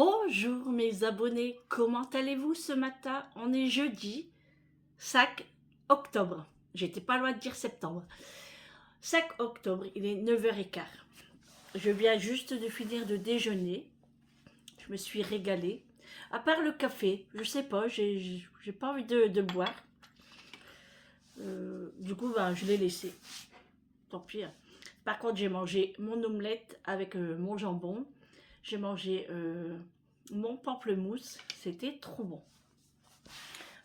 Bonjour mes abonnés, comment allez-vous ce matin? On est jeudi 5 octobre. J'étais pas loin de dire septembre. 5 octobre, il est 9h15. Je viens juste de finir de déjeuner. Je me suis régalée. À part le café, je sais pas, j'ai pas envie de le boire. Du coup, je l'ai laissé. Tant pis. Par contre, j'ai mangé mon omelette avec mon jambon. J'ai mangé mon pamplemousse. C'était trop bon.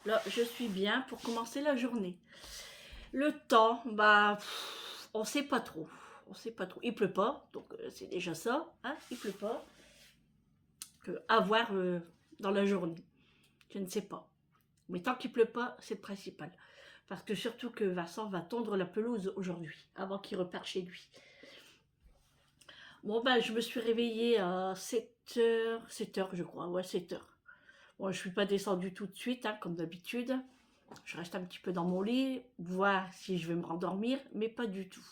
Là, je suis bien pour commencer la journée. Le temps, on sait pas trop. On sait pas trop. Il pleut pas, donc c'est déjà ça. Hein, il pleut pas. À voir dans la journée. Je ne sais pas. Mais tant qu'il pleut pas, c'est le principal. Parce que surtout que Vincent va tondre la pelouse aujourd'hui, avant qu'il reparte chez lui. Bon, je me suis réveillée à 7h, 7h je crois, ouais, 7h. Bon, je suis pas descendue tout de suite, hein, comme d'habitude. Je reste un petit peu dans mon lit, voir si je vais me rendormir, mais pas du tout.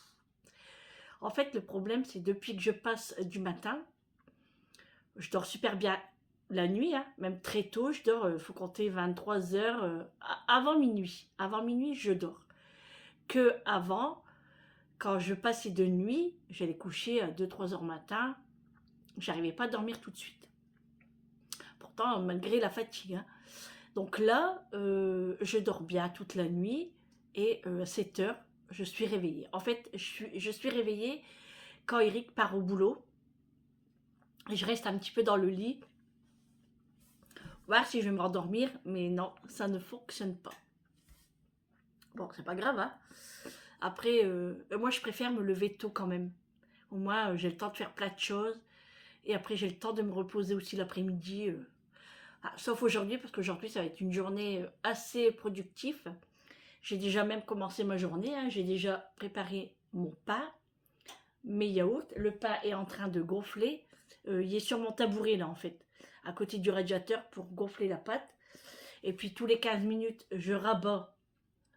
En fait, le problème, c'est depuis que je passe du matin, je dors super bien la nuit, hein, même très tôt, je dors, il faut compter 23 heures, avant minuit. Avant minuit, je dors. Que avant, quand je passais de nuit, j'allais coucher à 2-3 heures matin, j'arrivais pas à dormir tout de suite. Pourtant, malgré la fatigue. Hein. Donc là, je dors bien toute la nuit et à 7 heures, je suis réveillée. En fait, je suis réveillée quand Eric part au boulot. Et je reste un petit peu dans le lit, voir si je vais me rendormir, mais non, ça ne fonctionne pas. Bon, c'est pas grave, hein. Après, moi, je préfère me lever tôt quand même. Au moins, j'ai le temps de faire plein de choses. Et après, j'ai le temps de me reposer aussi l'après-midi. Sauf aujourd'hui, parce qu'aujourd'hui, ça va être une journée assez productive. J'ai déjà même commencé ma journée. Hein. J'ai déjà préparé mon pain, mes yaourts. Le pain est en train de gonfler. Il est sur mon tabouret, là, en fait, à côté du radiateur pour gonfler la pâte. Et puis, tous les 15 minutes, je rabats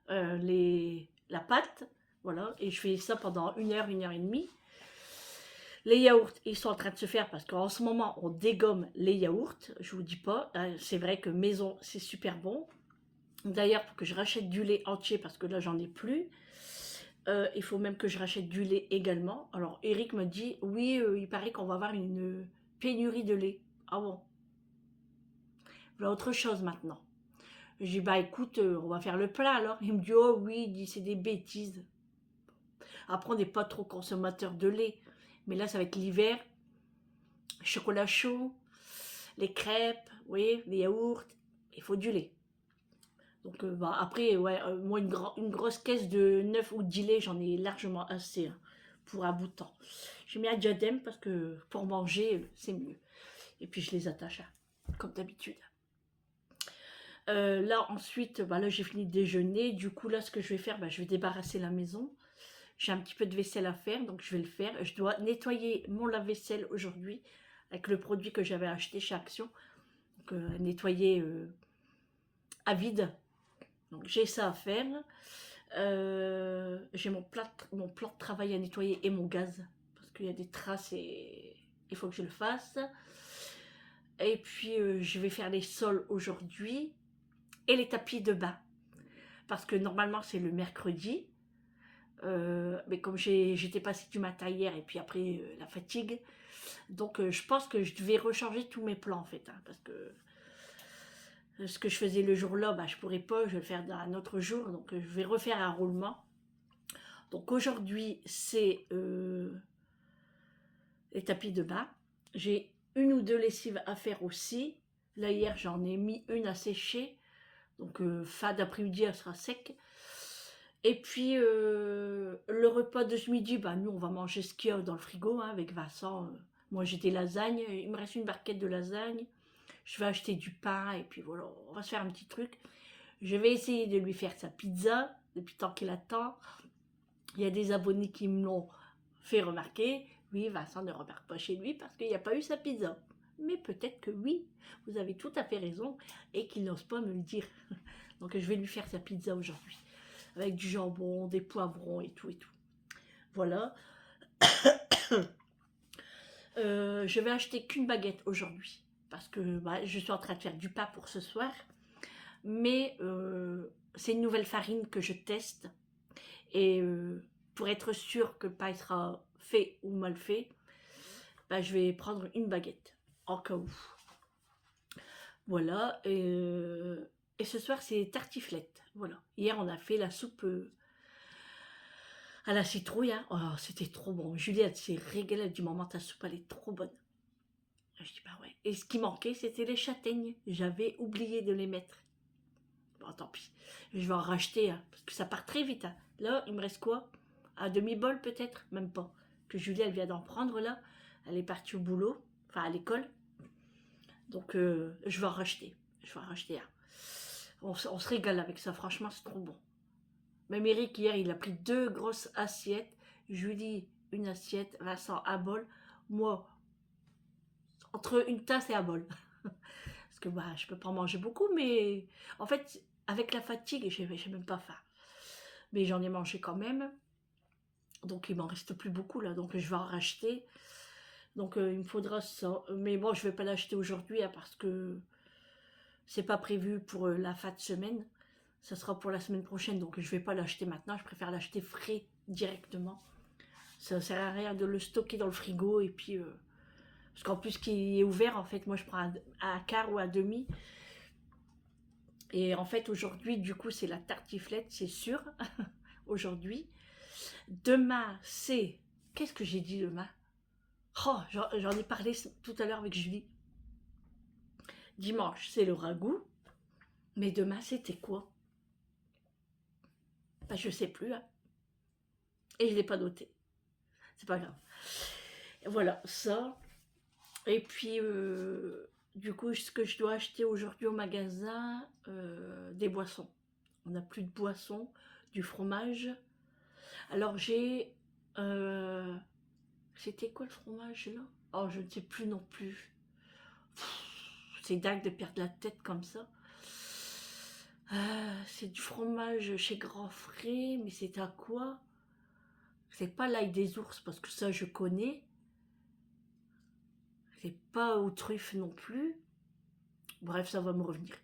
la pâte. Voilà, et je fais ça pendant 1 heure et demie. Les yaourts, ils sont en train de se faire parce qu'en ce moment, on dégomme les yaourts. Je vous dis pas, c'est vrai que maison, c'est super bon. D'ailleurs, pour que je rachète du lait entier parce que là, j'en ai plus. Il faut même que je rachète du lait également. Alors, Eric me dit, oui, il paraît qu'on va avoir une pénurie de lait. Ah bon? Voilà autre chose maintenant. Je dis, écoute, on va faire le plat alors. Il me dit, oh oui, il dit, c'est des bêtises. Après, on n'est pas trop consommateur de lait. Mais là, ça va être l'hiver. Chocolat chaud, les crêpes, oui, les yaourts. Il faut du lait. Donc, après, ouais, moi, une grosse caisse de 9 ou 10 laits, j'en ai largement assez hein, pour un bout de temps. J'ai mis un diadème parce que pour manger, c'est mieux. Et puis, je les attache, hein, comme d'habitude. Là, ensuite, là, j'ai fini de déjeuner. Du coup, là, ce que je vais faire, je vais débarrasser la maison. J'ai un petit peu de vaisselle à faire, donc je vais le faire. Je dois nettoyer mon lave-vaisselle aujourd'hui avec le produit que j'avais acheté chez Action. Donc, nettoyer à vide. Donc, j'ai ça à faire. J'ai mon plan de travail à nettoyer et mon gaz. Parce qu'il y a des traces et il faut que je le fasse. Et puis, je vais faire les sols aujourd'hui et les tapis de bain. Parce que normalement, c'est le mercredi. Mais comme j'étais passée du matin hier et puis après la fatigue, donc je pense que je devais rechanger tous mes plans en fait, hein, parce que ce que je faisais le jour-là, je pourrais pas, je vais le faire un autre jour, donc je vais refaire un roulement. Donc aujourd'hui c'est les tapis de bain. J'ai une ou deux lessives à faire aussi. Là hier j'en ai mis une à sécher, donc fin d'après-midi elle sera sec. Et puis, le repas de ce midi, nous, on va manger ce qu'il y a dans le frigo hein, avec Vincent. Moi, j'ai des lasagnes. Il me reste une barquette de lasagnes. Je vais acheter du pain et puis voilà, on va se faire un petit truc. Je vais essayer de lui faire sa pizza depuis tant qu'il attend. Il y a des abonnés qui me l'ont fait remarquer. Oui, Vincent ne repart pas chez lui parce qu'il n'y a pas eu sa pizza. Mais peut-être que oui, vous avez tout à fait raison et qu'il n'ose pas me le dire. Donc, je vais lui faire sa pizza aujourd'hui avec du jambon, des poivrons et tout et tout. Voilà. Je vais acheter qu'une baguette aujourd'hui parce que bah, je suis en train de faire du pain pour ce soir. Mais c'est une nouvelle farine que je teste. Et pour être sûr que le pain sera fait ou mal fait, bah, je vais prendre une baguette, en cas où. Voilà, et ce soir c'est tartiflette. Voilà. Hier on a fait la soupe à la citrouille. Hein. Oh, c'était trop bon. Juliette s'est régalée, elle dit maman ta soupe elle est trop bonne. Je dis bah ouais. Et ce qui manquait c'était les châtaignes. J'avais oublié de les mettre. Bon tant pis. Je vais en racheter hein, parce que ça part très vite. Hein. Là il me reste quoi? Un demi-bol peut-être? Même pas. Que Julie elle vient d'en prendre là. Elle est partie au boulot, enfin à l'école. Donc je vais en racheter. Je vais en racheter un. On se régale avec ça, franchement c'est trop bon. Même Eric hier il a pris 2 grosses assiettes. Julie une assiette, Vincent un bol. Moi entre une tasse et un bol. Parce que bah, je peux pas en manger beaucoup, mais en fait avec la fatigue j'ai même pas faim. Mais j'en ai mangé quand même. Donc il m'en reste plus beaucoup là, donc je vais en racheter. Donc il me faudra ça. Mais bon je vais pas l'acheter aujourd'hui hein, parce que c'est pas prévu pour la fin de semaine. Ça sera pour la semaine prochaine, donc je vais pas l'acheter maintenant. Je préfère l'acheter frais directement. Ça sert à rien de le stocker dans le frigo et puis parce qu'en plus qui est ouvert en fait, moi je prends un quart ou un demi. Et en fait aujourd'hui du coup c'est la tartiflette, c'est sûr. Aujourd'hui. Demain c'est qu'est-ce que j'ai dit demain? Oh j'en ai parlé tout à l'heure avec Julie. Dimanche c'est le ragoût. Mais demain c'était quoi? Bah, je sais plus. Hein. Et je l'ai pas noté. C'est pas grave. Voilà, ça. Et puis, du coup, ce que je dois acheter aujourd'hui au magasin, des boissons. On n'a plus de boissons, du fromage. Alors, j'ai... c'était quoi le fromage, là? Oh, je ne sais plus non plus. C'est dingue de perdre la tête comme ça. C'est du fromage chez Grand Frais, mais c'est à quoi? C'est pas l'ail des ours, parce que ça, je connais. C'est pas aux truffes non plus. Bref, ça va me revenir.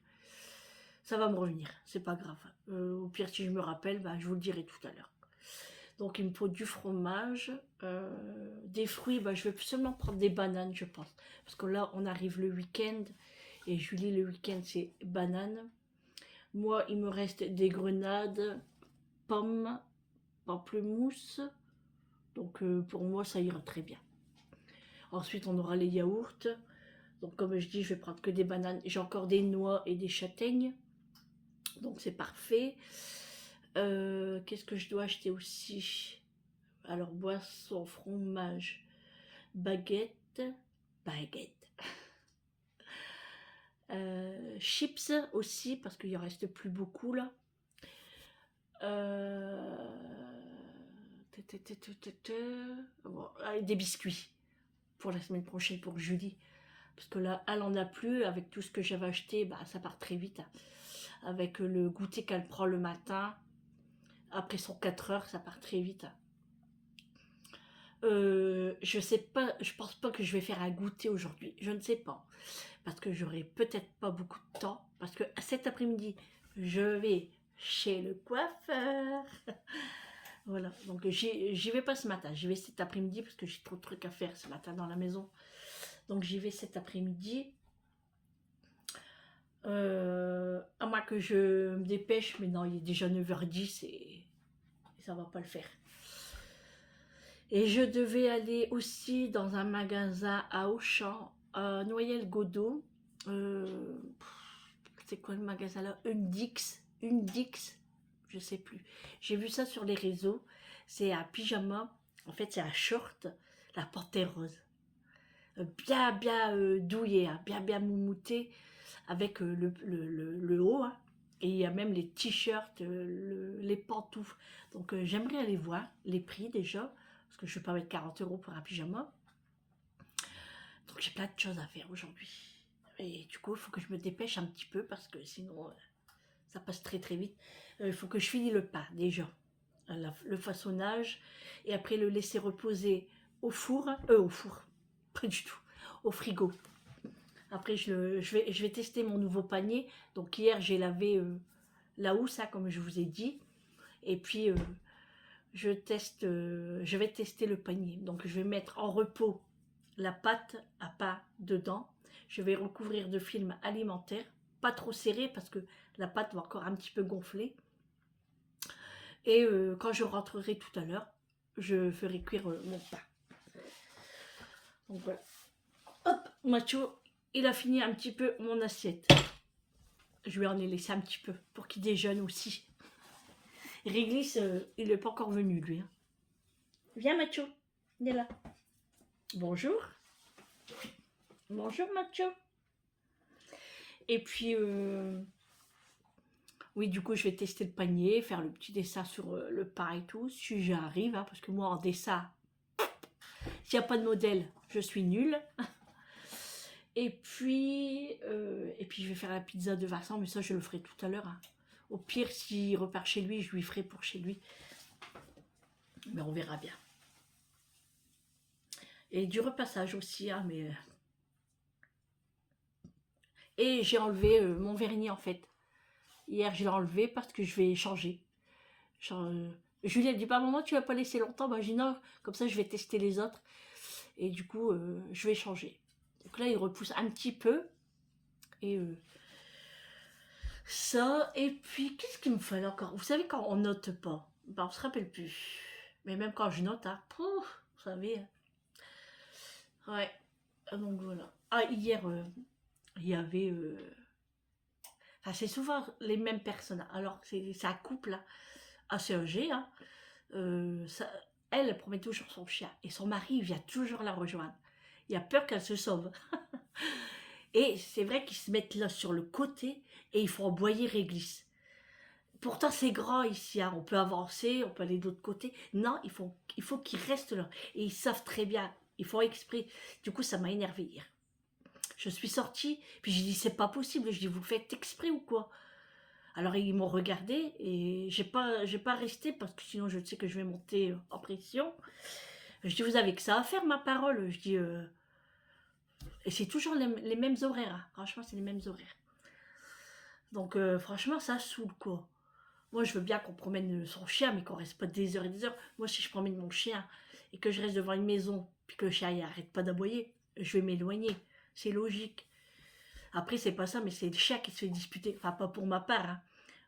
Ça va me revenir, c'est pas grave. Au pire, si je me rappelle, bah, je vous le dirai tout à l'heure. Donc, il me faut du fromage, des fruits. Bah, je vais seulement prendre des bananes, je pense. Parce que là, on arrive le week-end. Et Julie, le week-end, c'est bananes. Moi, il me reste des grenades, pommes, pamplemousse. Donc, pour moi, ça ira très bien. Ensuite, on aura les yaourts. Donc comme je dis, je vais prendre que des bananes. J'ai encore des noix et des châtaignes. Donc c'est parfait. Qu'est-ce que je dois acheter aussi? Alors boisson, fromage, baguette. Baguette. Chips aussi, parce qu'il en reste plus beaucoup là. Bon, des biscuits pour la semaine prochaine pour Julie. Parce que là, elle en a plus. Avec tout ce que j'avais acheté, bah, ça part très vite. Hein. Avec le goûter qu'elle prend le matin, après son 4 heures, ça part très vite. Hein. Je sais pas, je pense pas que je vais faire un goûter aujourd'hui. Je ne sais pas. Parce que j'aurai peut-être pas beaucoup de temps. Parce que cet après-midi, je vais chez le coiffeur. Voilà, donc j'y vais pas ce matin. J'y vais cet après-midi parce que j'ai trop de trucs à faire ce matin dans la maison. Donc j'y vais cet après-midi. À moins que je me dépêche, mais non, il est déjà 9h10 et ça va pas le faire. Et je devais aller aussi dans un magasin à Auchan, à Noyelles-Godot. C'est quoi le magasin là? Undix, je sais plus. J'ai vu ça sur les réseaux. C'est un pyjama, en fait c'est un short, la panthère rose. Bien douillé, hein, bien moumouté, avec le haut. Hein. Et il y a même les t-shirts, les pantoufles. Donc j'aimerais aller voir les prix déjà, parce que je ne vais pas mettre 40 € pour un pyjama. Donc j'ai plein de choses à faire aujourd'hui. Et du coup, il faut que je me dépêche un petit peu, parce que sinon, ça passe très très vite. Il faut que je finisse le pain déjà, le façonnage, et après le laisser reposer au four, pas du tout, au frigo. Après, je vais tester mon nouveau panier. Donc hier, j'ai lavé la housse, hein, comme je vous ai dit. Et puis, je vais tester le panier. Donc, je vais mettre en repos la pâte à pain dedans. Je vais recouvrir de film alimentaire. Pas trop serré parce que la pâte va encore un petit peu gonfler. Et quand je rentrerai tout à l'heure, je ferai cuire mon pain. Donc voilà. Hop, Macho, il a fini un petit peu mon assiette. Je lui en ai laissé un petit peu pour qu'il déjeune aussi. Réglisse, il n'est pas encore venu lui. Hein. Viens Macho, il est là. Bonjour. Bonjour Macho. Et puis, oui, du coup, je vais tester le panier, faire le petit dessin sur le pain et tout, si j'arrive, hein, parce que moi, en dessin, s'il n'y a pas de modèle, je suis nulle. Et puis, je vais faire la pizza de Vincent, mais ça, je le ferai tout à l'heure. Hein. Au pire, s'il repart chez lui, je lui ferai pour chez lui. Mais on verra bien. Et du repassage aussi, hein, mais... Et j'ai enlevé mon vernis, en fait. Hier, je l'ai enlevé parce que je vais changer. Julie, elle dit, bah, maman, tu vas pas laisser longtemps. Bah, j'ai dit, non, comme ça, je vais tester les autres. Et du coup, je vais changer. Donc là, il repousse un petit peu. Et ça. Et puis, qu'est-ce qu'il me fallait encore? Vous savez, quand on note pas, ben, on se rappelle plus. Mais même quand je note, hein, pouf, vous savez. Ouais. Donc voilà. Ah, hier, il y avait... Enfin, c'est souvent les mêmes personnes. Alors, c'est un couple hein, assez âgé. Hein. Elle promet toujours son chien. Et son mari vient toujours la rejoindre. Il a peur qu'elle se sauve. Et c'est vrai qu'ils se mettent là sur le côté et ils font aboyer réglisse. Pourtant, c'est grand ici. Hein. On peut avancer, on peut aller de l'autre côté. Non, il faut qu'ils restent là. Et ils savent très bien. Ils font exprès. Du coup, ça m'a énervé hier. Je suis sortie, puis j'ai dit, c'est pas possible. Je dis, vous le faites exprès ou quoi? Alors ils m'ont regardé et j'ai pas resté parce que sinon je sais que je vais monter en pression. Je dis vous avez que ça à faire ma parole. Je dis et c'est toujours les mêmes horaires. Hein. Franchement c'est les mêmes horaires. Donc franchement ça saoule quoi. Moi je veux bien qu'on promène son chien mais qu'on reste pas des heures et des heures. Moi si je promène mon chien et que je reste devant une maison puis que le chien il arrête pas d'aboyer, je vais m'éloigner. C'est logique. Après c'est pas ça mais c'est le chien qui se fait disputer. Enfin pas pour ma part. Hein.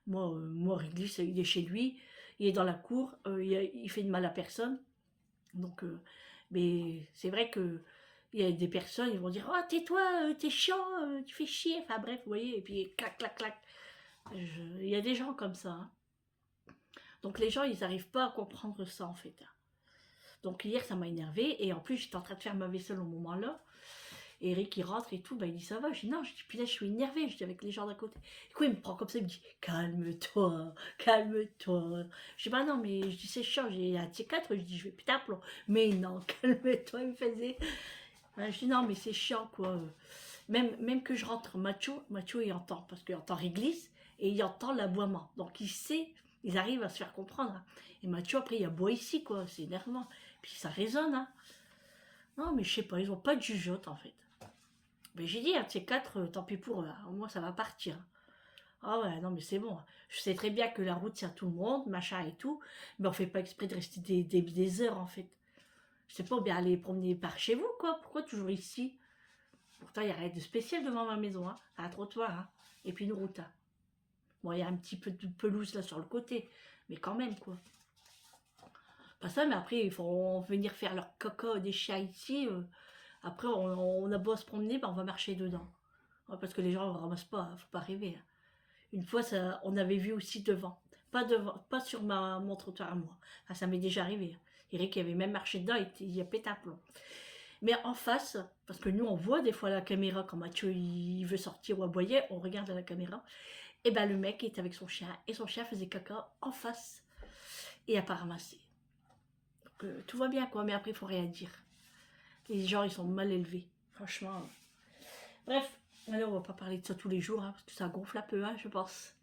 Moi, Réglisse, il est chez lui, il est dans la cour, il fait de mal à personne. Donc, mais c'est vrai que il y a des personnes, ils vont dire oh tais-toi, t'es chiant, tu fais chier. Enfin bref, vous voyez, et puis clac, clac, clac. Il y a des gens comme ça. Hein. Donc les gens, ils n'arrivent pas à comprendre ça en fait. Hein. Donc hier, ça m'a énervé et en plus, j'étais en train de faire ma vaisselle au moment-là. Et Eric, il rentre et tout, bah, il dit ça va. Je dis non, je dis puis là, je suis énervée, je dis avec les gens d'à côté. Du coup, il me prend comme ça, il me dit calme-toi, calme-toi. Je dis bah non, mais je dis c'est chiant, j'ai un T4, je dis je vais péter un plomb. Mais non, calme-toi, il me faisait. Bah, je dis non, mais c'est chiant quoi. Même que je rentre, Macho il entend, parce qu'il entend réglisse et il entend l'aboiement. Donc il sait, ils arrivent à se faire comprendre. Hein. Et Macho, après, il aboie ici quoi, c'est énervant. Puis ça résonne. Hein. Non, mais je sais pas, ils ont pas de jugeote en fait. Mais j'ai dit, un de ces quatre, tant pis pour eux, hein. Au moins ça va partir. Ah ouais, non mais c'est bon. Je sais très bien que la route c'est à tout le monde, machin et tout, mais on fait pas exprès de rester des heures en fait. Je sais pas, bien aller promener par chez vous quoi, pourquoi toujours ici? Pourtant il n'y a rien de spécial devant ma maison, hein. Un trottoir, hein. Et puis une route. Hein. Bon, il y a un petit peu de pelouse là sur le côté, mais quand même quoi. Pas ça, mais après ils vont venir faire leur caca des chiens ici. Après on a beau se promener, ben, on va marcher dedans. Ouais, parce que les gens ne ramassent pas, faut pas rêver. Hein. Une fois, ça, on avait vu aussi devant. Pas devant, pas sur mon trottoir à moi. Enfin, ça m'est déjà arrivé. Eric avait même marché dedans, il a pété un plomb. Mais en face, parce que nous on voit des fois la caméra quand Mathieu il veut sortir ou aboyer, on regarde à la caméra. Et ben le mec était avec son chien et son chien faisait caca en face et a pas ramassé. Donc tout va bien quoi, mais après il faut rien dire. Les gens ils sont mal élevés, franchement. Bref, alors on va pas parler de ça tous les jours, hein, parce que ça gonfle un peu, hein, je pense.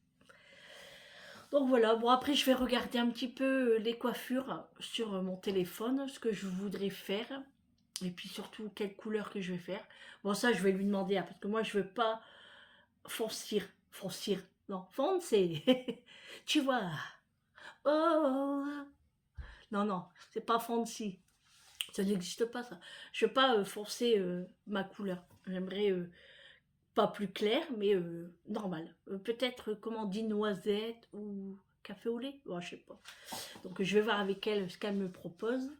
Donc voilà, bon après je vais regarder un petit peu les coiffures sur mon téléphone, ce que je voudrais faire. Et puis surtout, quelle couleur que je vais faire. Bon, ça, je vais lui demander, hein, parce que moi, je veux pas foncir. Foncir. Non, foncer. Tu vois. Oh. Non, non, c'est pas fancy. Ça n'existe pas, ça. Je veux pas foncer ma couleur. J'aimerais pas plus clair, mais normal. Peut-être, comment on dit, noisette ou café au lait. Bon, je sais pas. Donc, je vais voir avec elle ce qu'elle me propose.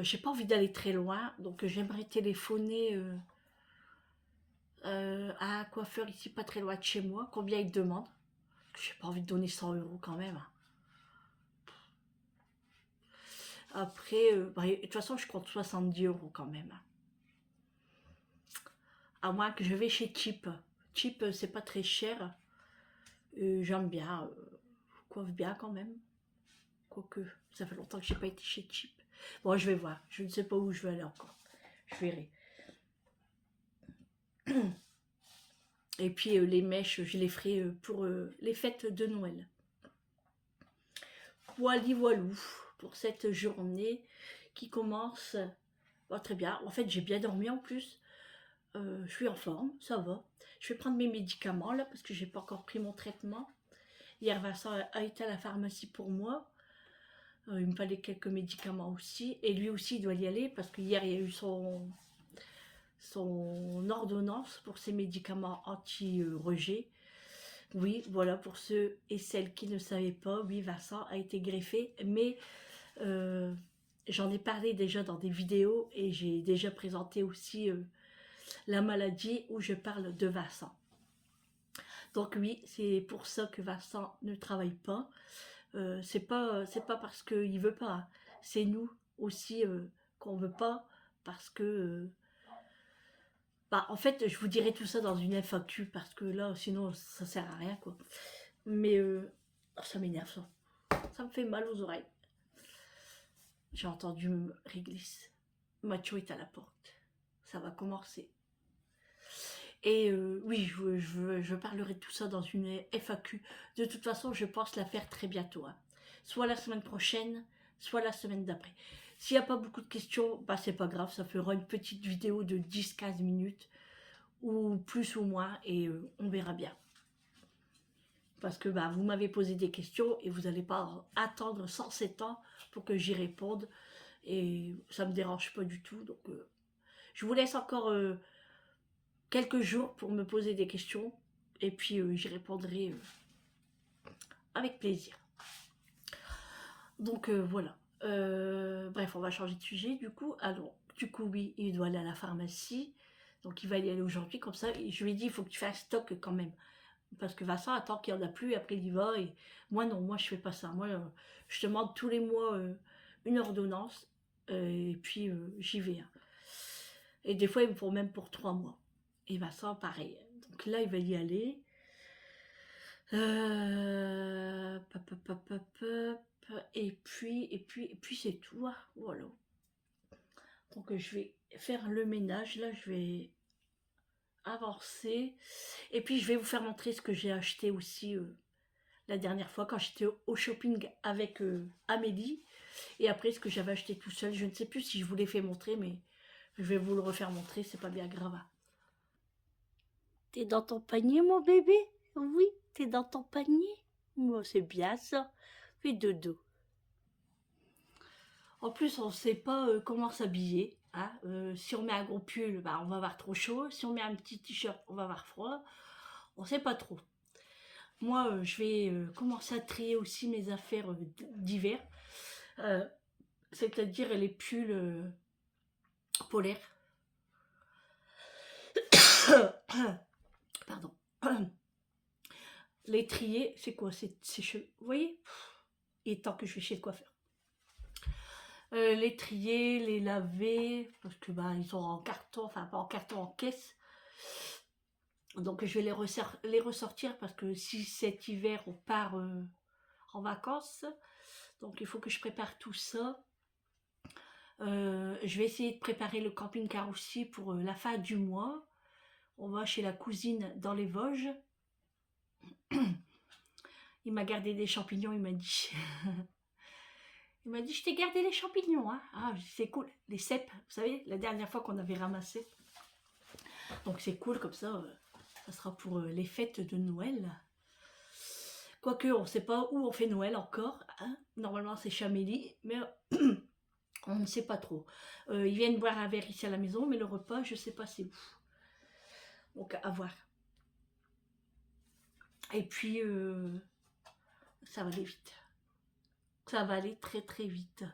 J'ai pas envie d'aller très loin, donc j'aimerais téléphoner à un coiffeur ici, pas très loin de chez moi. Combien il demande? J'ai pas envie de donner 100 € quand même. Après, bah, de toute façon, je compte 70 € quand même. À moins que je vais chez Cheap. Cheap, c'est pas très cher. J'aime bien. Coiffe bien quand même. Quoique, ça fait longtemps que j'ai pas été chez Cheap. Bon, je vais voir. Je ne sais pas où je vais aller encore. Je verrai. Et puis les mèches, je les ferai pour les fêtes de Noël. Voili voilou pour cette journée qui commence. Oh, très bien. En fait, j'ai bien dormi en plus. Je suis en forme, ça va. Je vais prendre mes médicaments là parce que j'ai pas encore pris mon traitement. Hier, Vincent a été à la pharmacie pour moi. Il me fallait quelques médicaments aussi. Et lui aussi, il doit y aller parce qu'hier, il y a eu son ordonnance pour ses médicaments anti-rejet. Oui, voilà, pour ceux et celles qui ne savaient pas, oui, Vincent a été greffé, mais j'en ai parlé déjà dans des vidéos et j'ai déjà présenté aussi la maladie où je parle de Vincent. Donc oui, c'est pour ça que Vincent ne travaille pas. C'est pas parce qu'il veut pas, hein. C'est nous aussi qu'on veut pas parce que bah, en fait, je vous dirai tout ça dans une FAQ parce que là, sinon, ça sert à rien, quoi. Mais ça m'énerve, ça. Ça me fait mal aux oreilles. J'ai entendu réglisse. Mathieu est à la porte. Ça va commencer. Et oui, je parlerai de tout ça dans une FAQ. De toute façon, je pense la faire très bientôt. Hein. Soit la semaine prochaine, soit la semaine d'après. S'il n'y a pas beaucoup de questions, bah c'est pas grave, ça fera une petite vidéo de 10-15 minutes, ou plus ou moins, et on verra bien. Parce que bah, vous m'avez posé des questions et vous n'allez pas attendre 107 ans pour que j'y réponde. Et ça me dérange pas du tout. Donc je vous laisse encore quelques jours pour me poser des questions. Et puis j'y répondrai avec plaisir. Donc voilà. Bref, on va changer de sujet du coup. Alors, du coup, oui, il doit aller à la pharmacie. Donc il va y aller aujourd'hui. Comme ça, je lui ai dit, il faut que tu fasses stock quand même. Parce que Vincent attend qu'il n'y en a plus et après il y va. Et moi non, moi je fais pas ça. Moi je demande tous les mois une ordonnance et puis j'y vais. Hein. Et des fois ils me font même pour 3 mois. Et Vincent pareil. Donc là il va y aller. Et puis c'est tout. Hein. Voilà. Donc je vais faire le ménage. Là je vais avancer. Et puis je vais vous faire montrer ce que j'ai acheté aussi la dernière fois quand j'étais au shopping avec Amélie. Et après ce que j'avais acheté tout seul. Je ne sais plus si je vous l'ai fait montrer, mais je vais vous le refaire montrer, c'est pas bien grave. T'es dans ton panier mon bébé? Oui, t'es dans ton panier? Moi c'est bien ça. Fais dodo. En plus on sait pas comment s'habiller. Hein. Si on met un gros pull, bah, on va avoir trop chaud. Si on met un petit t-shirt, on va avoir froid. On sait pas trop. Moi, je vais commencer à trier aussi mes affaires d'hiver. C'est-à-dire les pulls polaires. Pardon. Les trier, c'est quoi? C'est cheveux. Vous voyez? Il est temps que je vais chez le coiffeur. Les trier, les laver, parce que bah, ils sont en carton, enfin pas en carton, en caisse. Donc je vais les ressortir parce que si cet hiver on part en vacances, donc il faut que je prépare tout ça. Je vais essayer de préparer le camping-car aussi pour la fin du mois. On va chez la cousine dans les Vosges. Il m'a gardé des champignons, il m'a dit. Il m'a dit, je t'ai gardé les champignons. Hein. Ah, c'est cool. Les cèpes, vous savez, la dernière fois qu'on avait ramassé. Donc c'est cool, comme ça sera pour les fêtes de Noël. Quoique, on ne sait pas où on fait Noël encore. Hein. Normalement, c'est Chamélie, mais on ne sait pas trop. Ils viennent boire un verre ici à la maison, mais le repas, je ne sais pas c'est où. Donc, à voir. Et puis, ça va aller vite. Ça va aller très très vite.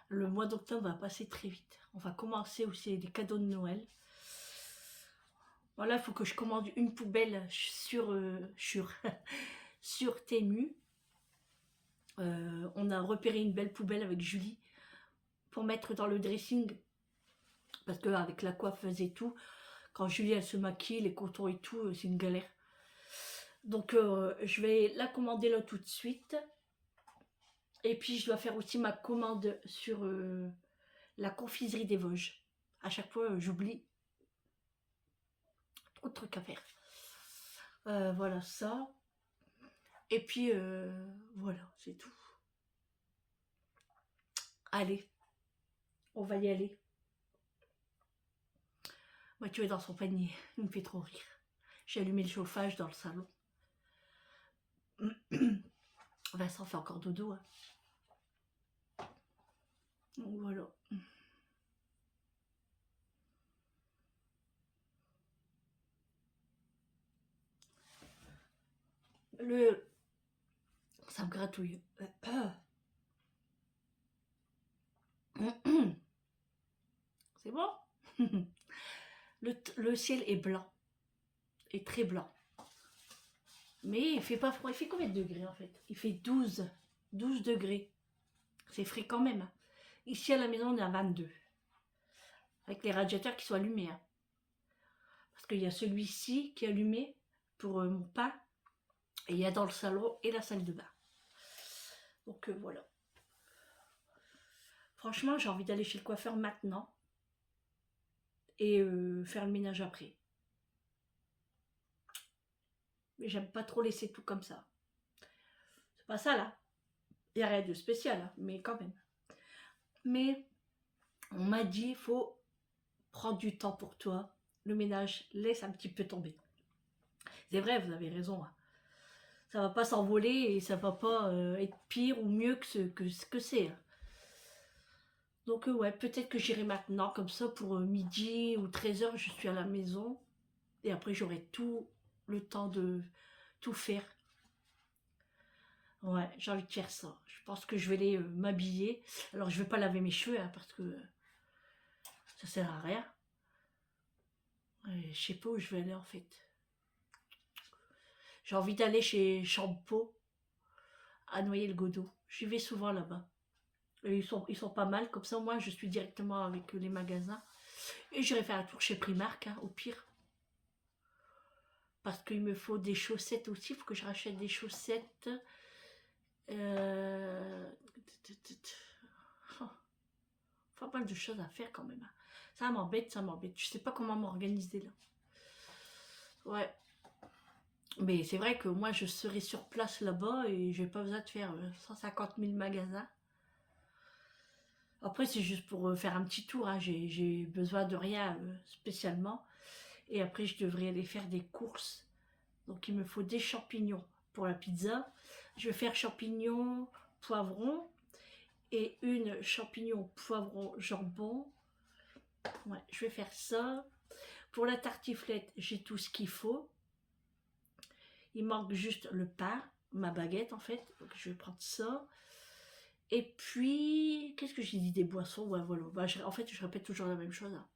Le mois d'octobre va passer très vite. On va commencer aussi les cadeaux de Noël. Voilà, il faut que je commande une poubelle sur Temu. On a repéré une belle poubelle avec Julie pour mettre dans le dressing. Parce qu'avec la coiffeuse et tout, quand Julie elle se maquille, les contours et tout, c'est une galère. Donc je vais la commander là tout de suite. Et puis je dois faire aussi ma commande sur la confiserie des Vosges. À chaque fois j'oublie. Trop de trucs à faire. Voilà ça. Et puis voilà, c'est tout. Allez, on va y aller. Mathieu est dans son panier, il me fait trop rire. J'ai allumé le chauffage dans le salon. Vincent fait encore dodo. Hein. Donc voilà. Ça me gratouille. C'est bon. Le ciel est blanc. Est très blanc. Mais il fait pas froid. Il fait combien de degrés en fait? Il fait 12 degrés. C'est frais quand même. Ici à la maison on est à 22. Avec les radiateurs qui sont allumés. Hein. Parce qu'il y a celui-ci qui est allumé pour mon pain. Et il y a dans le salon et la salle de bain. Donc voilà. Franchement, j'ai envie d'aller chez le coiffeur maintenant. Et faire le ménage après. Mais j'aime pas trop laisser tout comme ça. C'est pas ça là. Il n'y a rien de spécial, hein, mais quand même. Mais on m'a dit, il faut prendre du temps pour toi. Le ménage, laisse un petit peu tomber. C'est vrai, vous avez raison. Hein. Ça va pas s'envoler et ça va pas être pire ou mieux que ce que c'est. Hein. Donc ouais, peut-être que j'irai maintenant, comme ça, pour midi ou 13h, je suis à la maison. Et après, j'aurai tout le temps de tout faire. Ouais, j'ai envie de faire ça. Je pense que je vais aller m'habiller. Alors, je vais pas laver mes cheveux, hein, parce que ça sert à rien. Je sais pas où je vais aller, en fait. J'ai envie d'aller chez Shampoo, à Noyer-le-Godeau. J'y vais souvent là-bas. Ils sont pas mal, comme ça, moi, je suis directement avec les magasins. Et j'irai faire un tour chez Primark, hein, au pire. Parce qu'il me faut des chaussettes aussi. Il faut que je rachète des chaussettes. Pas mal de choses à faire quand même. Ça m'embête, ça m'embête. Je sais pas comment m'organiser là. Ouais. Mais c'est vrai que moi je serai sur place là-bas et j'ai pas besoin de faire 150 000 magasins. Après c'est juste pour faire un petit tour. Hein. J'ai besoin de rien spécialement. Et après je devrais aller faire des courses. Donc il me faut des champignons pour la pizza. Je vais faire champignons, poivrons. Et une champignon, poivron, jambon. Ouais, je vais faire ça. Pour la tartiflette, j'ai tout ce qu'il faut. Il manque juste le pain, ma baguette en fait. Donc je vais prendre ça. Et puis, qu'est-ce que j'ai dit des boissons? Ouais, voilà. Bah, en fait, je répète toujours la même chose. Hein.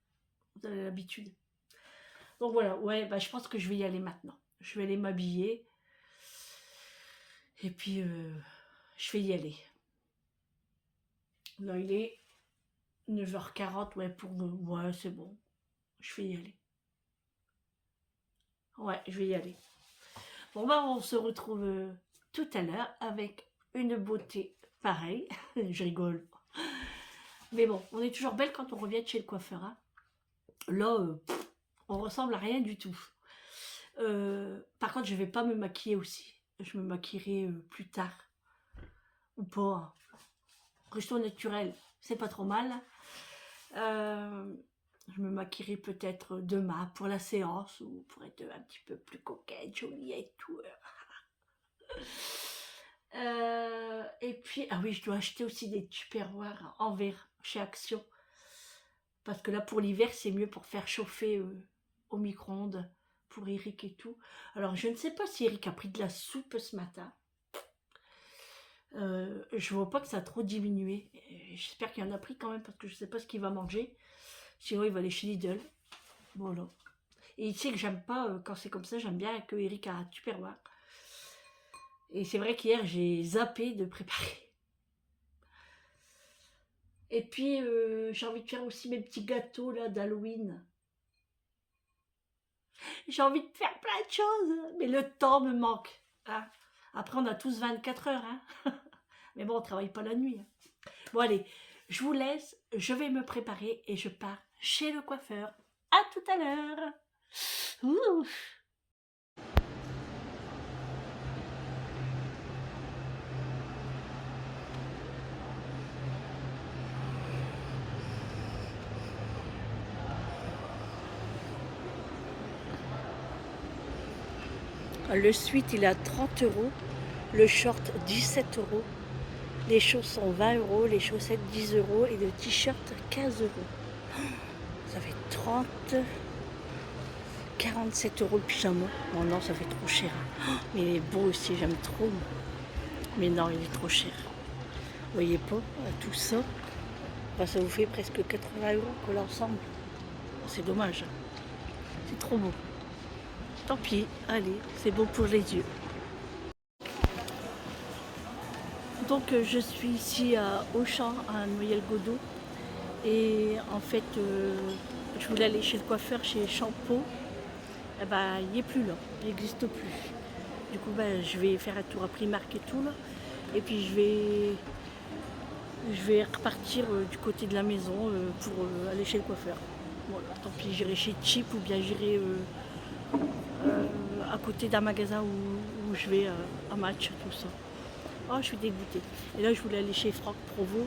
Vous avez l'habitude. Donc voilà, ouais, bah, je pense que je vais y aller maintenant. Je vais aller m'habiller. Et puis, je vais y aller. Là, il est 9h40. Ouais, ouais, c'est bon. Je vais y aller. Ouais, je vais y aller. Bon, bah, on se retrouve tout à l'heure avec une beauté pareille. Je rigole. Mais bon, on est toujours belle quand on revient de chez le coiffeur. Hein. Là, on ressemble à rien du tout. Par contre, je vais pas me maquiller aussi. Je me maquillerai plus tard. Ou pas. Restons naturel, c'est pas trop mal. Je me maquillerai peut-être demain pour la séance ou pour être un petit peu plus coquette, jolie et tout. Et puis, ah oui, je dois acheter aussi des tupperwares en verre chez Action. Parce que là, pour l'hiver, c'est mieux pour faire chauffer au micro-ondes pour Eric et tout. Alors, je ne sais pas si Eric a pris de la soupe ce matin. Je vois pas que ça a trop diminué. J'espère qu'il en a pris quand même parce que je sais pas ce qu'il va manger. Sinon, il va aller chez Lidl. Voilà. Et il sait que j'aime pas, quand c'est comme ça, j'aime bien que Eric a un tupperware. Et c'est vrai qu'hier, j'ai zappé de préparer. Et puis, j'ai envie de faire aussi mes petits gâteaux là d'Halloween. J'ai envie de faire plein de choses, mais le temps me manque. Hein. Après, on a tous 24 heures. Hein. Mais bon, on ne travaille pas la nuit. Hein. Bon, allez, je vous laisse. Je vais me préparer et je pars chez le coiffeur. À tout à l'heure. Ouh. Le suite, il est à 30 €. Le short, 17 €. Les chaussons, 20 €. Les chaussettes, 10 €. Et le t-shirt, 15 €. Ça fait 30, 47 € le pyjama. Oh non, ça fait trop cher. Mais il est beau aussi, j'aime trop. Mais non, il est trop cher. Vous voyez pas, tout ça, bah, ça vous fait presque 80 € que l'ensemble. C'est dommage. C'est trop beau. Tant pis, allez, c'est beau pour les yeux. Donc je suis ici à Auchan, à Noyelles-Godault. Et en fait, je voulais aller chez le coiffeur, chez Shampoo. Et ben, il n'est plus là, il n'existe plus. Du coup, ben, je vais faire un tour à Primark et tout là. Et puis je vais repartir du côté de la maison pour aller chez le coiffeur. Voilà, tant pis, j'irai chez Cheap ou bien j'irai à côté d'un magasin où je vais à Match, tout ça. Oh, je suis dégoûtée. Et là, je voulais aller chez Franck Provo,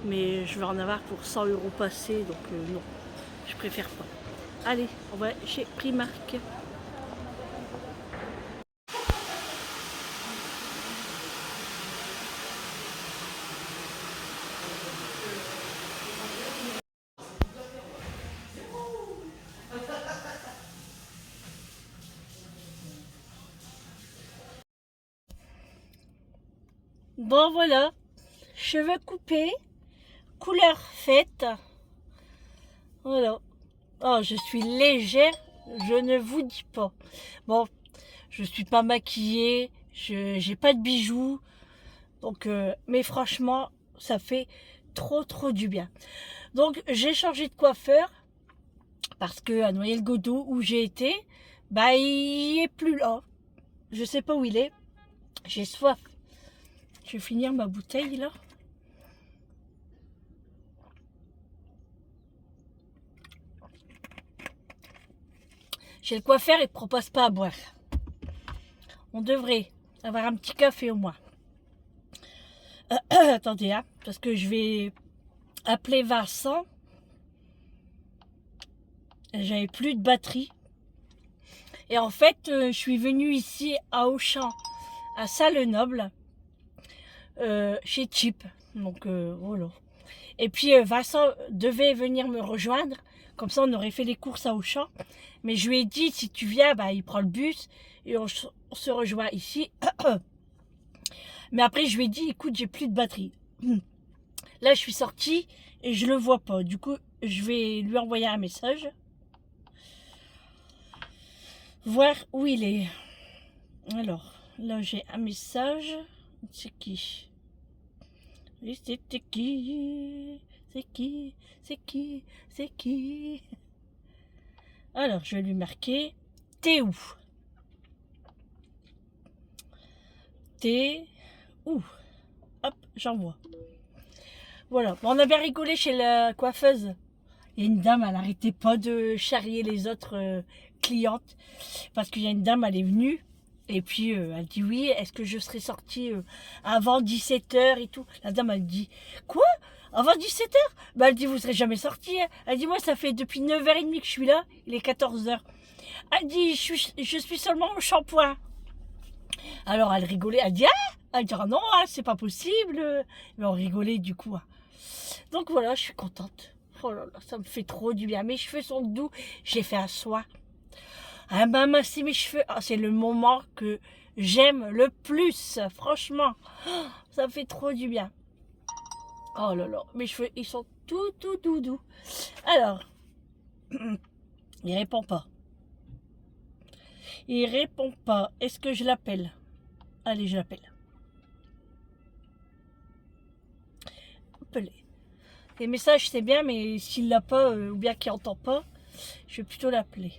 mais je vais en avoir pour 100 € passés, donc non, je préfère pas. Allez, on va chez Primark. Bon voilà, cheveux coupés, couleur faite. Voilà. Oh, je suis légère, je ne vous dis pas. Bon, je suis pas maquillée, j'ai pas de bijoux. Donc, mais franchement, ça fait trop du bien. Donc, j'ai changé de coiffeur parce que à Noyelles-Godault, où j'ai été, bah, il est plus là. Je sais pas où il est. J'ai soif. Je vais finir ma bouteille là. Chez le coiffeur, il ne propose pas à boire. On devrait avoir un petit café au moins. Attendez, hein, parce que je vais appeler Vincent. J'avais plus de batterie. Et en fait, je suis venue ici à Auchan, à Salle-Noble, chez Cheap. Donc voilà. Et puis Vincent devait venir me rejoindre. Comme ça, on aurait fait les courses à Auchan. Mais je lui ai dit, si tu viens, bah, il prend le bus et on se rejoint ici. Mais après, je lui ai dit, écoute, j'ai plus de batterie. Là, je suis sortie et je le vois pas. Du coup, je vais lui envoyer un message. Voir où il est. Alors, là, j'ai un message. C'est qui? C'était qui? C'est qui? C'est qui? C'est qui? Alors, je vais lui marquer. T'es où? T'es où? Hop, j'envoie. Voilà. Bon, on a bien rigolé chez la coiffeuse. Il y a une dame, elle n'arrêtait pas de charrier les autres clientes. Parce qu'il y a une dame, elle est venue. Et puis elle dit oui, est-ce que je serais sortie avant 17h et tout. La dame elle dit quoi? Avant 17h? Bah elle dit vous serez jamais sortie. Hein. Elle dit moi ça fait depuis 9h30 que je suis là, il est 14h. Elle dit je suis seulement au shampoing. Alors elle rigolait, elle dit ah, elle dit ah non, hein, c'est pas possible. Mais on rigolait du coup. Hein. Donc voilà, je suis contente. Oh là là, ça me fait trop du bien. Mes cheveux sont doux, j'ai fait un soin. Ah ben merci mes cheveux, ah, c'est le moment que j'aime le plus, franchement. Oh, ça me fait trop du bien. Oh là là, mes cheveux ils sont tout doux. Alors, il répond pas. Il répond pas. Est-ce que je l'appelle? Allez, je l'appelle. Appelez. Les messages c'est bien, mais s'il l'a pas ou bien qu'il entend pas, je vais plutôt l'appeler.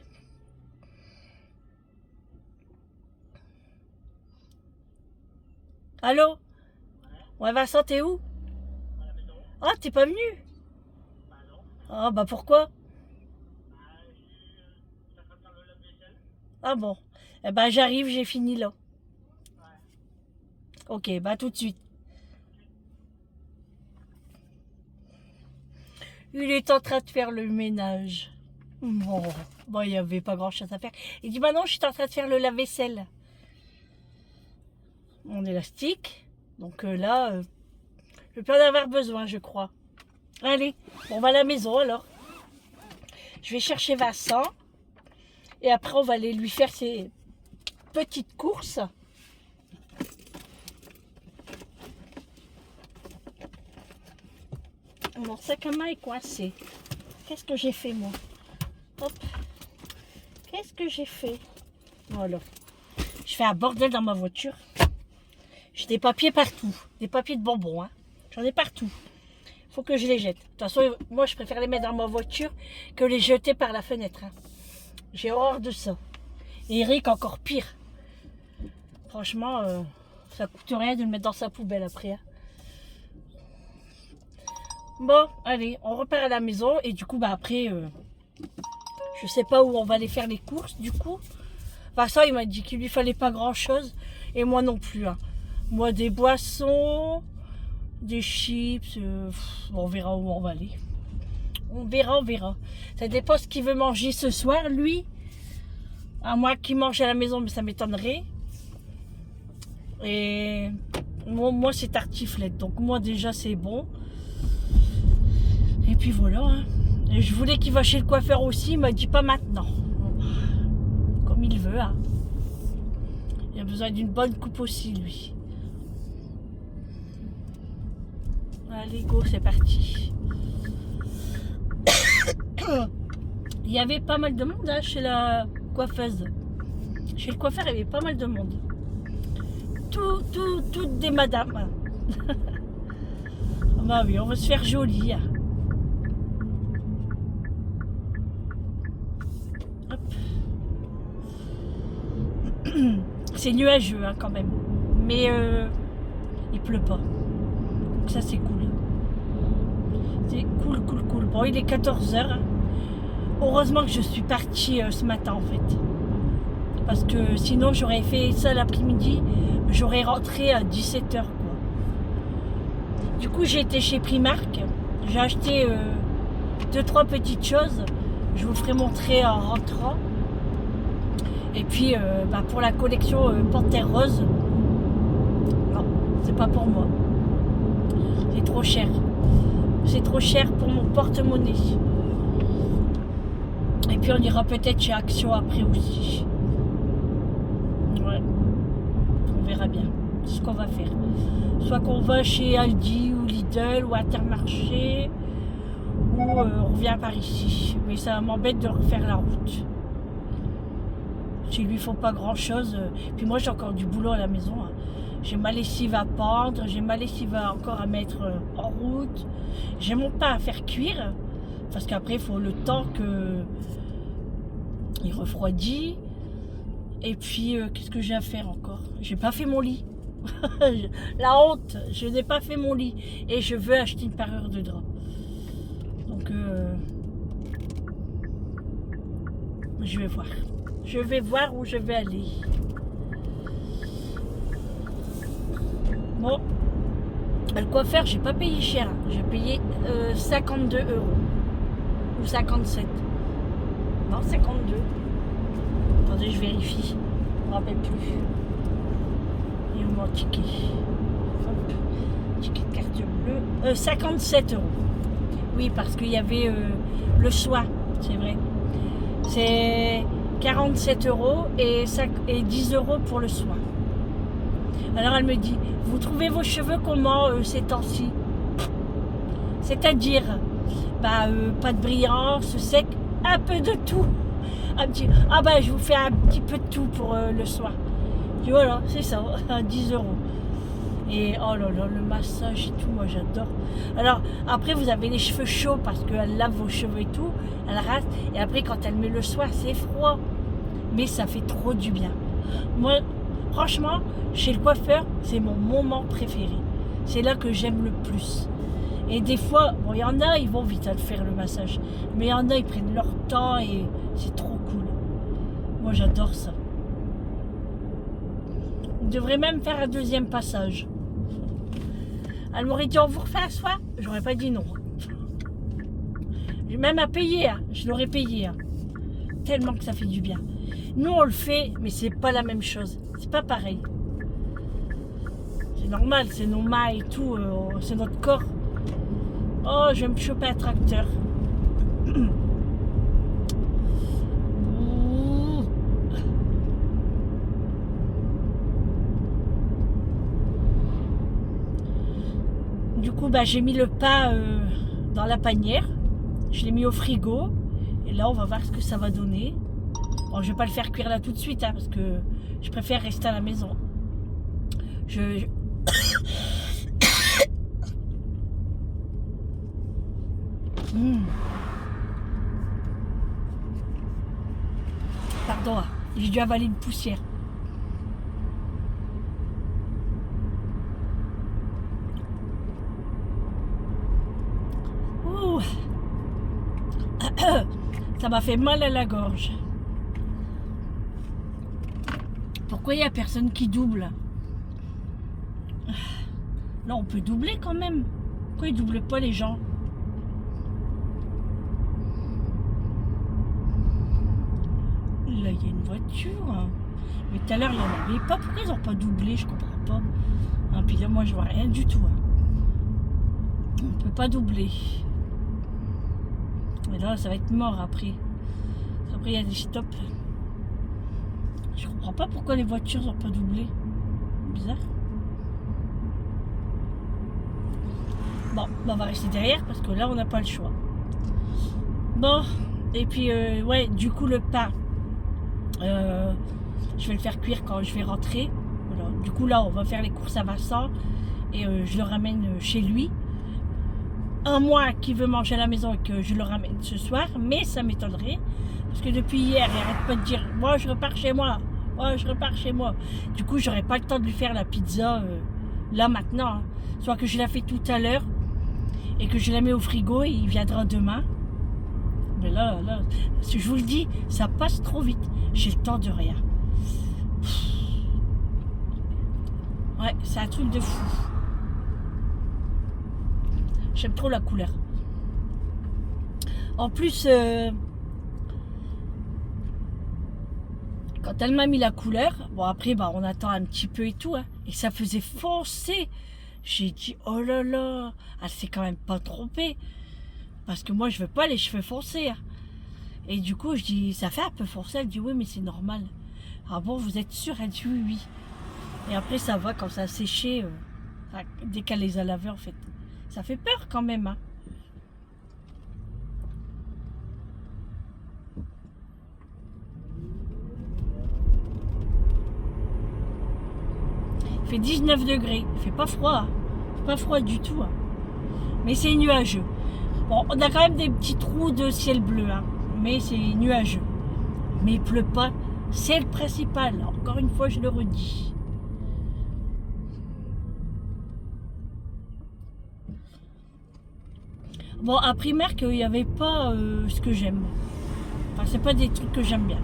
Allô? Ouais Vincent, t'es où? Ah, t'es pas venu? Ah bah pourquoi? Ah bon. Eh ben j'arrive, j'ai fini là. Ok, bah tout de suite. Il est en train de faire le ménage. Bon, il n'y avait pas grand chose à faire. Il dit bah non, je suis en train de faire le lave-vaisselle. Mon élastique. Donc là, je peux en avoir besoin, je crois. Allez, on va à la maison alors. Je vais chercher Vincent. Et après, on va aller lui faire ses petites courses. Mon sac à main est coincé. Qu'est-ce que j'ai fait, moi? Hop. Qu'est-ce que j'ai fait? Voilà. Je fais un bordel dans ma voiture. J'ai des papiers partout. Des papiers de bonbons. Hein. J'en ai partout. Faut que je les jette. De toute façon, moi, je préfère les mettre dans ma voiture que les jeter par la fenêtre. Hein. J'ai horreur de ça. Et Eric, encore pire. Franchement, ça coûte rien de le mettre dans sa poubelle après. Hein. Bon, allez, on repart à la maison. Et du coup, bah après, je sais pas où on va aller faire les courses, du coup. Vincent, il m'a dit qu'il lui fallait pas grand-chose. Et moi non plus. Hein. Moi, des boissons, des chips. Bon, on verra où on va aller. On verra. Ça dépend ce qu'il veut manger ce soir, lui. À moins qu'il mange à la maison, mais ça m'étonnerait. Et moi c'est tartiflette. Donc moi, déjà, c'est bon. Et puis voilà. Hein. Et je voulais qu'il va chez le coiffeur aussi. Il m'a dit pas maintenant. Comme il veut. Hein. Il a besoin d'une bonne coupe aussi, lui. Allez, go, c'est parti. Il y avait pas mal de monde hein, chez la coiffeuse. Chez le coiffeur, il y avait pas mal de monde. Toutes des madames. Bah oui, on va se faire joli. Hein. Hop. C'est nuageux hein, quand même. Mais il pleut pas. Donc ça c'est cool. C'est cool. Bon, il est 14h. Heureusement que je suis partie ce matin en fait. Parce que sinon j'aurais fait ça l'après-midi. J'aurais rentré à 17h quoi. Du coup j'ai été chez Primark. J'ai acheté 2-3 petites choses. Je vous ferai montrer en rentrant. Et puis bah, pour la collection Panthère Rose. Non, c'est pas pour moi. C'est trop cher. C'est trop cher pour mon porte-monnaie. Et puis on ira peut-être chez Action après aussi. Ouais. On verra bien. C'est ce qu'on va faire. Soit qu'on va chez Aldi ou Lidl ou Intermarché. Ou on revient par ici. Mais ça m'embête de refaire la route. S'il lui faut pas grand chose. Puis moi j'ai encore du boulot à la maison. Hein. J'ai ma lessive à pendre. J'ai ma lessive encore à mettre en route. J'ai mon pain à faire cuire. Parce qu'après il faut le temps que il refroidit. Et puis qu'est-ce que j'ai à faire encore? J'ai pas fait mon lit. La honte, je n'ai pas fait mon lit. Et je veux acheter une parure de drap. Donc je vais voir. Je vais voir où je vais aller. Bon, le coiffeur, j'ai pas payé cher. J'ai payé 52 euros. Ou 57. Non, 52. Attendez, je vérifie. Je me rappelle plus. Et mon ticket. Hop. Ticket de carte bleue. 57 euros. Oui, parce qu'il y avait le soin, c'est vrai. C'est 47 euros et 10 euros pour le soin. Alors elle me dit, vous trouvez vos cheveux comment ces temps-ci? C'est-à-dire, pas de brillance, sec, un peu de tout. Elle me dit, ah bah je vous fais un petit peu de tout pour le soin. Je dis voilà, c'est ça, 10 euros. Et oh là là, le massage et tout, moi j'adore. Alors après vous avez les cheveux chauds parce qu'elle lave vos cheveux et tout, elle rase. Et après quand elle met le soin, c'est froid. Mais ça fait trop du bien. Moi, franchement, chez le coiffeur, c'est mon moment préféré. C'est là que j'aime le plus. Et des fois, bon, il y en a, ils vont vite à faire le massage. Mais il y en a, ils prennent leur temps et c'est trop cool. Moi j'adore ça. On devrait même faire un deuxième passage. Elle m'aurait dit on vous refait un soin, j'aurais pas dit non. J'ai même à payer, hein. Je l'aurais payé. Hein. Tellement que ça fait du bien. Nous on le fait, mais c'est pas la même chose. C'est pas pareil. C'est normal, c'est nos mains et tout, c'est notre corps. Oh, je vais me choper un tracteur. Du coup, j'ai mis le pain dans la panière. Je l'ai mis au frigo. Et là, on va voir ce que ça va donner. Bon, je vais pas le faire cuire là tout de suite, hein, parce que je préfère rester à la maison. Pardon, j'ai dû avaler une poussière. Ouh. Ça m'a fait mal à la gorge. Pourquoi il n'y a personne qui double? Là, on peut doubler quand même. Pourquoi ils ne doublent pas les gens? Là, il y a une voiture. Mais tout à l'heure, il n'y en avait pas. Pourquoi ils n'ont pas doublé? Je comprends pas. Ah, puis là, moi, je vois rien du tout. On ne peut pas doubler. Et là, ça va être mort après. Après, il y a des stops. Je comprends pas pourquoi les voitures n'ont pas doublé. Bizarre. Bon, on va rester derrière parce que là, on n'a pas le choix. Bon, et puis, ouais, du coup, le pain, je vais le faire cuire quand je vais rentrer. Voilà. Du coup, là, on va faire les courses à Vincent et je le ramène chez lui. Un mois qui veut manger à la maison et que je le ramène ce soir, mais ça m'étonnerait. Parce que depuis hier, il n'arrête pas de dire « Moi, je repars chez moi. Moi, je repars chez moi. » Du coup, j'aurais pas le temps de lui faire la pizza là, maintenant. Hein. Soit que je la fais tout à l'heure et que je la mets au frigo et il viendra demain. Mais là, je vous le dis, ça passe trop vite. J'ai le temps de rien. Ouais, c'est un truc de fou. J'aime trop la couleur. En plus, quand elle m'a mis la couleur, bon après, on attend un petit peu et tout, hein, et ça faisait foncer. J'ai dit, oh là là, elle s'est quand même pas trompée. Parce que moi, je veux pas les cheveux foncés. Hein. Et du coup, je dis, ça fait un peu foncé. Elle dit, oui, mais c'est normal. Ah bon, vous êtes sûre? Elle dit, oui, oui. Et après, ça va, quand ça a séché, dès qu'elle les a lavés, en fait. Ça fait peur quand même. Hein. Il fait 19 degrés. Il fait pas froid. Hein. Pas froid du tout. Hein. Mais c'est nuageux. Bon, on a quand même des petits trous de ciel bleu. Hein. Mais c'est nuageux. Mais il pleut pas. C'est le principal. Encore une fois, je le redis. Bon, à primaire, il n'y avait pas ce que j'aime. Enfin, c'est pas des trucs que j'aime bien.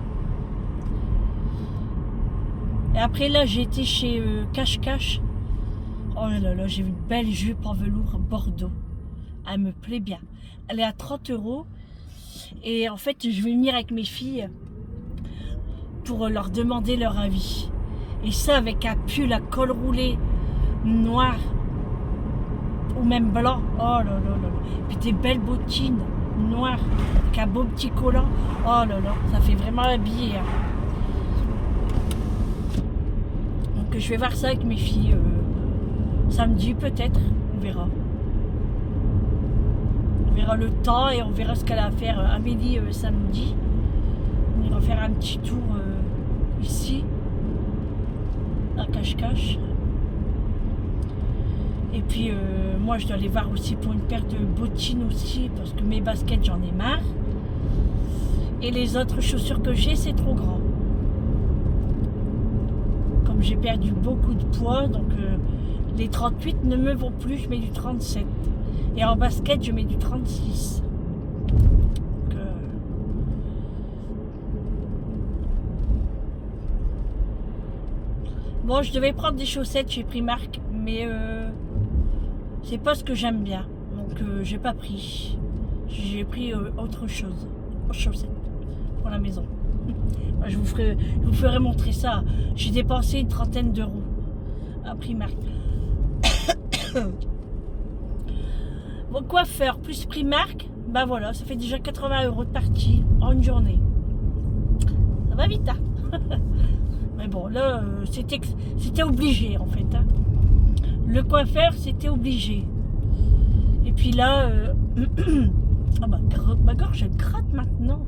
Et après, là, j'ai été chez Cache Cache. Oh là là, j'ai une belle jupe en velours bordeaux. Elle me plaît bien. Elle est à 30 euros. Et en fait, je vais venir avec mes filles pour leur demander leur avis. Et ça, avec un pull à col roulé noir ou même blanc. Oh là là là là. Puis des belles bottines noires avec un beau petit collant. Oh là là, ça fait vraiment habillé. Hein. Donc je vais voir ça avec mes filles samedi peut-être. On verra. On verra le temps et on verra ce qu'elle a à faire. Amélie samedi. On ira faire un petit tour ici à cache-cache. Et puis moi je dois aller voir aussi pour une paire de bottines aussi parce que mes baskets j'en ai marre. Et les autres chaussures que j'ai c'est trop grand. Comme j'ai perdu beaucoup de poids donc les 38 ne me vont plus, je mets du 37. Et en basket je mets du 36. Donc, bon je devais prendre des chaussettes chez Primark mais c'est pas ce que j'aime bien, donc j'ai pas pris. J'ai pris autre chose, chaussettes pour la maison. Je vous ferai montrer ça. J'ai dépensé une 30aine d'euros à Primark. Bon, coiffeur plus Primark, bah voilà, ça fait déjà 80 euros de partie en une journée. Ça va vite, hein. Mais bon, là, c'était obligé en fait. Hein. Le coiffeur, c'était obligé. Et puis là, ah bah, ma gorge elle gratte maintenant.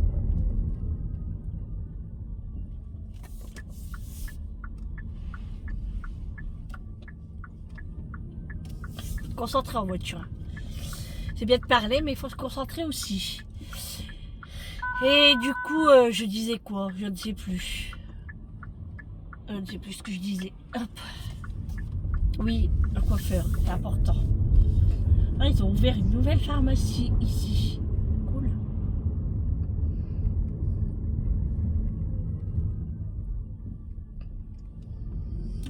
Faut se concentrer en voiture. C'est bien de parler, mais il faut se concentrer aussi. Et du coup, je disais quoi? Je ne sais plus. Je ne sais plus ce que je disais. Hop. Oui, le coiffeur, c'est important. Ah, ils ont ouvert une nouvelle pharmacie ici. Cool.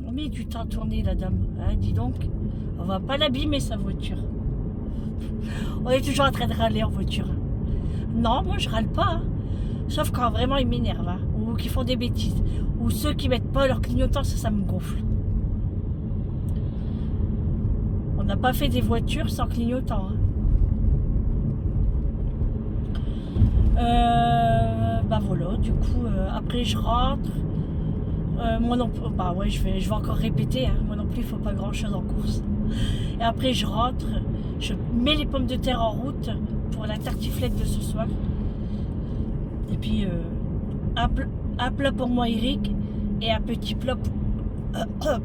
On met du temps à tourner, la dame. Hein, dis donc, on va pas l'abîmer, sa voiture. On est toujours en train de râler en voiture. Non, moi, je râle pas. Hein. Sauf quand vraiment ils m'énervent. Hein, ou qu'ils font des bêtises. Ou ceux qui mettent pas leur clignotant, ça me gonfle. On n'a pas fait des voitures sans clignotant. Hein. Bah voilà, du coup, après je rentre. Moi non plus, bah ouais, je vais encore répéter. Hein. Moi non plus, il faut pas grand chose en course. Et après je rentre, je mets les pommes de terre en route pour la tartiflette de ce soir. Et puis un plat pour moi, Eric, et un petit plat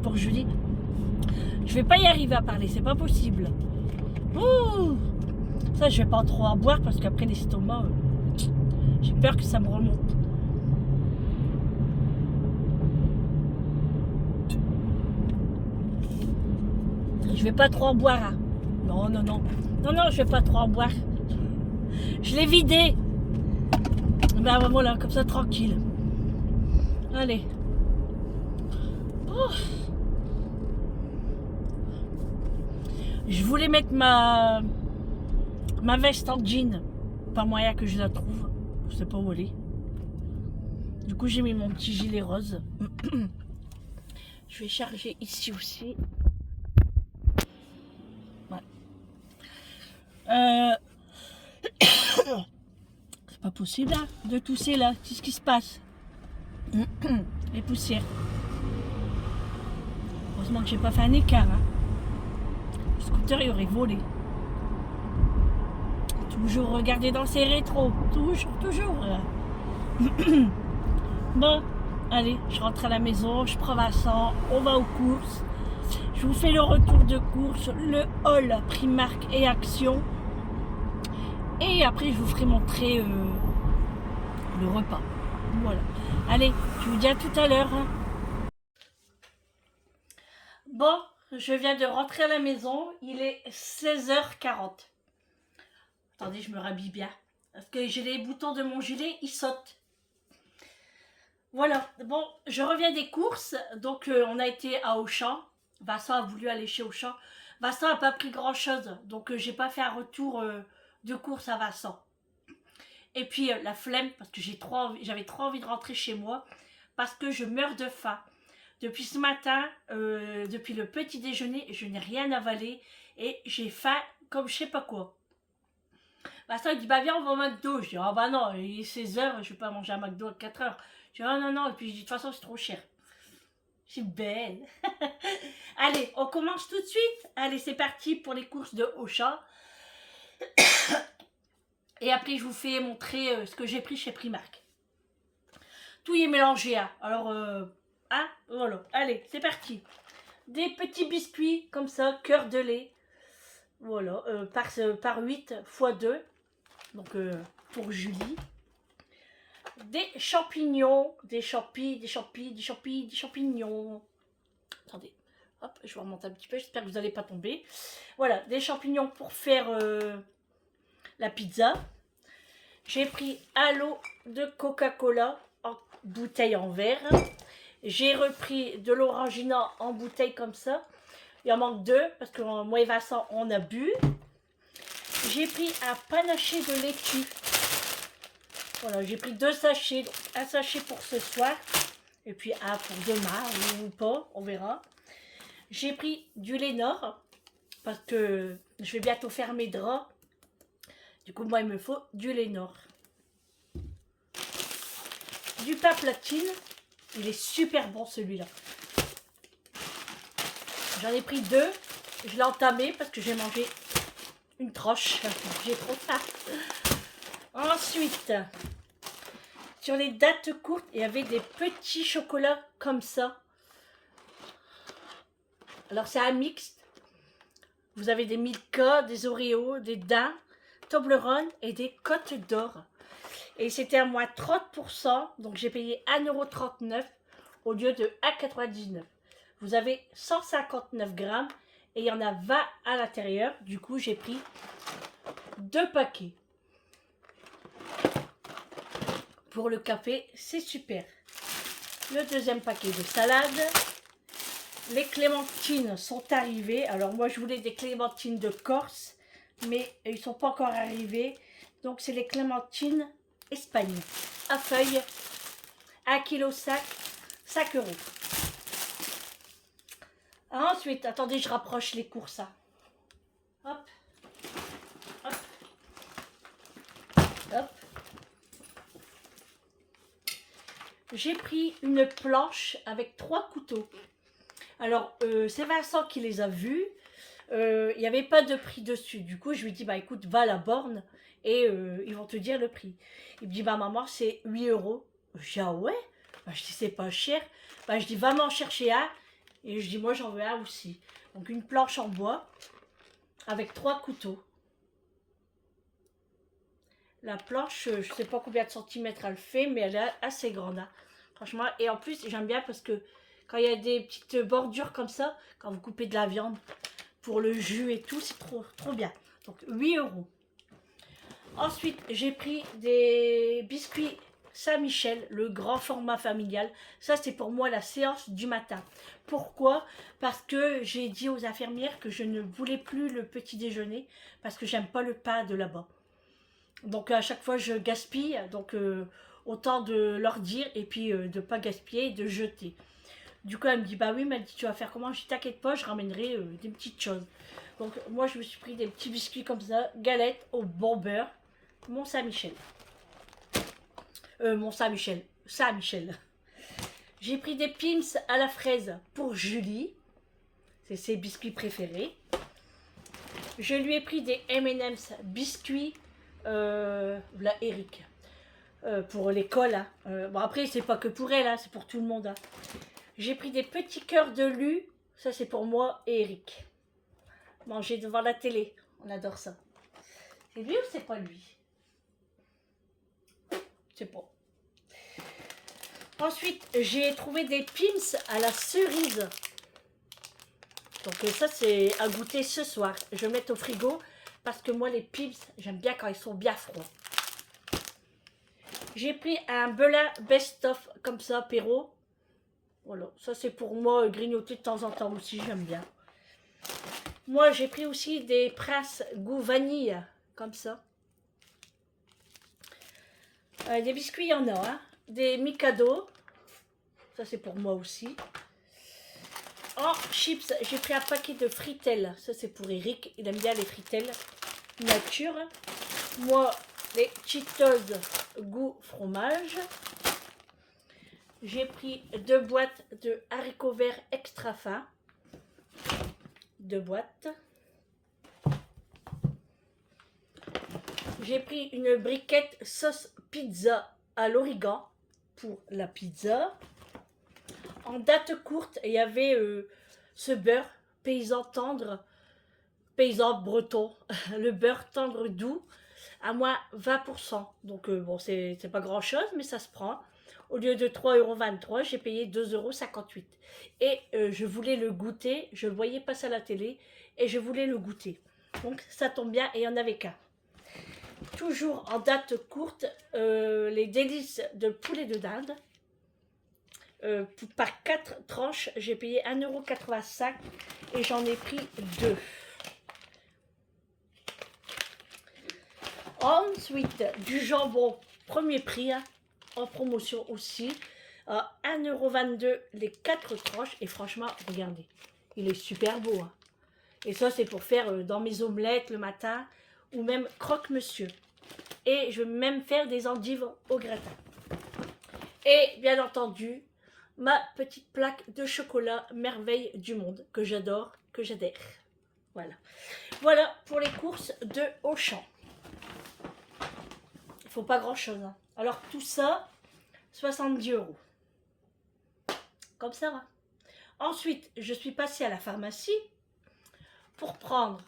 pour Julie. Je vais pas y arriver à parler, c'est pas possible. Ouh, ça, je vais pas trop en boire parce qu'après l'estomac, j'ai peur que ça me remonte. Je vais pas trop en boire. Hein. Non, non, non. Non, non, je vais pas trop en boire. Je l'ai vidé. Ben voilà, comme ça, tranquille. Allez. Oh. Je voulais mettre ma veste en jean. Pas moyen que je la trouve. Je sais pas où elle est. Du coup, j'ai mis mon petit gilet rose. Je vais charger ici aussi. Ouais. C'est pas possible hein, de tousser là. C'est ce qui se passe. Les poussières. Heureusement que j'ai pas fait un écart. Hein. Le scooter il aurait volé. Toujours regarder dans ses rétros. Toujours. Bon, allez, je rentre à la maison, je prends Vincent, on va aux courses. Je vous fais le retour de course, le haul Primark et Action. Et après, je vous ferai montrer le repas. Voilà. Allez, je vous dis à tout à l'heure. Bon, je viens de rentrer à la maison. Il est 16h40. Attendez, je me rhabille bien. Parce que j'ai les boutons de mon gilet, ils sautent. Voilà. Bon, je reviens des courses. Donc, on a été à Auchan. Vincent a voulu aller chez Auchan. Vincent n'a pas pris grand chose, donc j'ai pas fait un retour de course à Vincent. Et puis la flemme, parce que j'avais trop envie de rentrer chez moi, parce que je meurs de faim. Depuis ce matin, depuis le petit déjeuner, je n'ai rien avalé et j'ai faim comme je sais pas quoi. Vincent il dit bah viens on va au McDo. Je dis ah bah non, il est 16h, je vais pas manger un McDo à 4h. Je dis ah non non, et puis je dis de toute façon c'est trop cher. Je suis belle. Allez, on commence tout de suite. Allez, c'est parti pour les courses de Auchan. Et après, je vous fais montrer ce que j'ai pris chez Primark. Tout y est mélangé. Hein. Alors, voilà. Allez, c'est parti. Des petits biscuits comme ça, cœur de lait. Voilà, par 8 x 2. Donc, pour Julie. Des champignons. Des champignons. Attendez. Hop, je vais remonter un petit peu. J'espère que vous n'allez pas tomber. Voilà, des champignons pour faire la pizza. J'ai pris un lot de Coca-Cola en bouteille en verre. J'ai repris de l'Orangina en bouteille comme ça. Il en manque 2 parce que moi et Vincent on a bu. J'ai pris un panaché de laitue. Voilà, j'ai pris 2 sachets. Donc un sachet pour ce soir. Et puis un pour demain ou pas, on verra. J'ai pris du Lénor. Parce que je vais bientôt faire mes draps. Du coup, moi, il me faut du Lénor. Du pain platine. Il est super bon, celui-là. J'en ai pris 2. Je l'ai entamé parce que j'ai mangé une tranche. J'ai trop faim. Ensuite, sur les dates courtes, il y avait des petits chocolats comme ça. Alors, c'est un mixte. Vous avez des Milka, des Oreos, des Daim, Toblerone et des Côtes d'Or. Et c'était à moins 30%, donc j'ai payé 1,39 € au lieu de 1,99 €. Vous avez 159 grammes et il y en a 20 à l'intérieur. Du coup, j'ai pris 2 paquets. Pour le café, c'est super. Le deuxième paquet de salade. Les clémentines sont arrivées. Alors moi, je voulais des clémentines de Corse, mais ils ne sont pas encore arrivés. Donc, c'est les clémentines Espagne à feuilles. 1,5 kg, 5 €. Ensuite, attendez, je rapproche les courses. Hein. Hop. Hop. Hop. J'ai pris une planche avec 3 couteaux. Alors, c'est Vincent qui les a vus. Il n'y avait pas de prix dessus. Du coup, je lui dis, bah écoute, va à la borne et ils vont te dire le prix. Il me dit, bah maman, c'est 8 €. Je dis, ah ouais? Bah, je dis, c'est pas cher. Bah, je dis, va m'en chercher un. Et je dis, moi, j'en veux un aussi. Donc, une planche en bois avec 3 couteaux. La planche, je sais pas combien de centimètres elle fait, mais elle est assez grande. Hein. Franchement, et en plus, j'aime bien parce que quand il y a des petites bordures comme ça, quand vous coupez de la viande, pour le jus et tout, c'est trop bien. Donc 8 €. Ensuite, j'ai pris des biscuits Saint-Michel, le grand format familial. Ça, c'est pour moi la séance du matin. Pourquoi? Parce que j'ai dit aux infirmières que je ne voulais plus le petit déjeuner parce que j'aime pas le pain de là-bas. Donc à chaque fois, je gaspille. Donc autant de leur dire et puis de ne pas gaspiller et de jeter. Du coup, elle me dit, bah oui, mais elle dit, tu vas faire comment? Je dis, t'inquiète pas, je ramènerai des petites choses. Donc, moi, je me suis pris des petits biscuits comme ça, galettes au bon beurre, Mont Saint-Michel. Mont Saint-Michel, Saint-Michel. J'ai pris des Pim's à la fraise pour Julie. C'est ses biscuits préférés. Je lui ai pris des M&M's biscuits, là, Eric, pour l'école. Hein. Bon, après, c'est pas que pour elle, hein, c'est pour tout le monde. Hein. J'ai pris des petits cœurs de lu. Ça, c'est pour moi et Eric. Manger devant la télé. On adore ça. C'est lui ou c'est pas lui? C'est pas. Ensuite, j'ai trouvé des Pim's à la cerise. Donc ça, c'est à goûter ce soir. Je vais mettre au frigo parce que moi, les Pim's, j'aime bien quand ils sont bien froids. J'ai pris un Belin Best of comme ça, apéro. Voilà, ça c'est pour moi grignoter de temps en temps aussi, j'aime bien. Moi j'ai pris aussi des Prince goût vanille, comme ça. Des biscuits, il y en a, hein. Des Mikado, ça c'est pour moi aussi. En chips, j'ai pris un paquet de Fritel, ça c'est pour Eric, il aime bien les Fritel nature. Moi, les Cheetos goût fromage. J'ai pris 2 boîtes de haricots verts extra fins. 2 boîtes. J'ai pris une briquette sauce pizza à l'origan pour la pizza. En date courte, il y avait ce beurre paysan tendre, paysan breton, le beurre tendre doux, à moins 20%. Donc bon, c'est pas grand chose, mais ça se prend. Au lieu de 3,23 €, j'ai payé 2,58 €. Et je voulais le goûter, je le voyais passer à la télé, et je voulais le goûter. Donc ça tombe bien, et il n'y en avait qu'un. Toujours en date courte, les délices de poulet de dinde. Par 4 tranches, j'ai payé 1,85 € et j'en ai pris 2. Ensuite, du jambon premier prix, hein, en promotion aussi, à 1,22 € les 4 tranches. Et franchement, regardez, il est super beau. Hein. Et ça, c'est pour faire dans mes omelettes le matin ou même croque-monsieur. Et je vais même faire des endives au gratin. Et bien entendu, ma petite plaque de chocolat merveille du monde que j'adore, que j'adhère. Voilà. Voilà pour les courses de Auchan. Il ne faut pas grand chose. Hein. Alors tout ça, 70 €. Comme ça va. Ensuite, je suis passée à la pharmacie pour prendre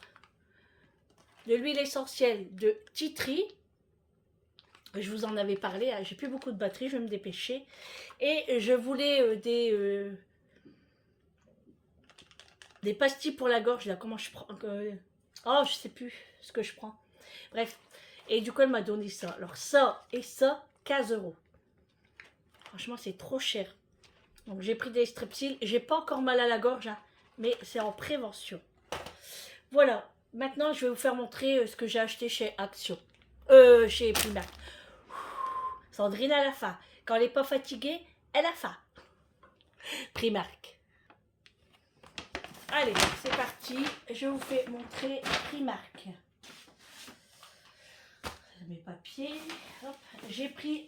de l'huile essentielle de tea tree. Je vous en avais parlé, hein, j'ai plus beaucoup de batterie, je vais me dépêcher. Et je voulais des pastilles pour la gorge, là, comment je prends oh, je sais plus ce que je prends. Bref, et du coup, elle m'a donné ça. Alors ça et ça, 15 €. Franchement, c'est trop cher. Donc j'ai pris des strepsils, j'ai pas encore mal à la gorge, hein, mais c'est en prévention. Voilà, maintenant je vais vous faire montrer ce que j'ai acheté chez Action. Chez Primark. Sandrine a la faim. Quand elle n'est pas fatiguée, elle a faim. Primark. Allez, c'est parti. Je vous fais montrer Primark. Mes papiers. J'ai pris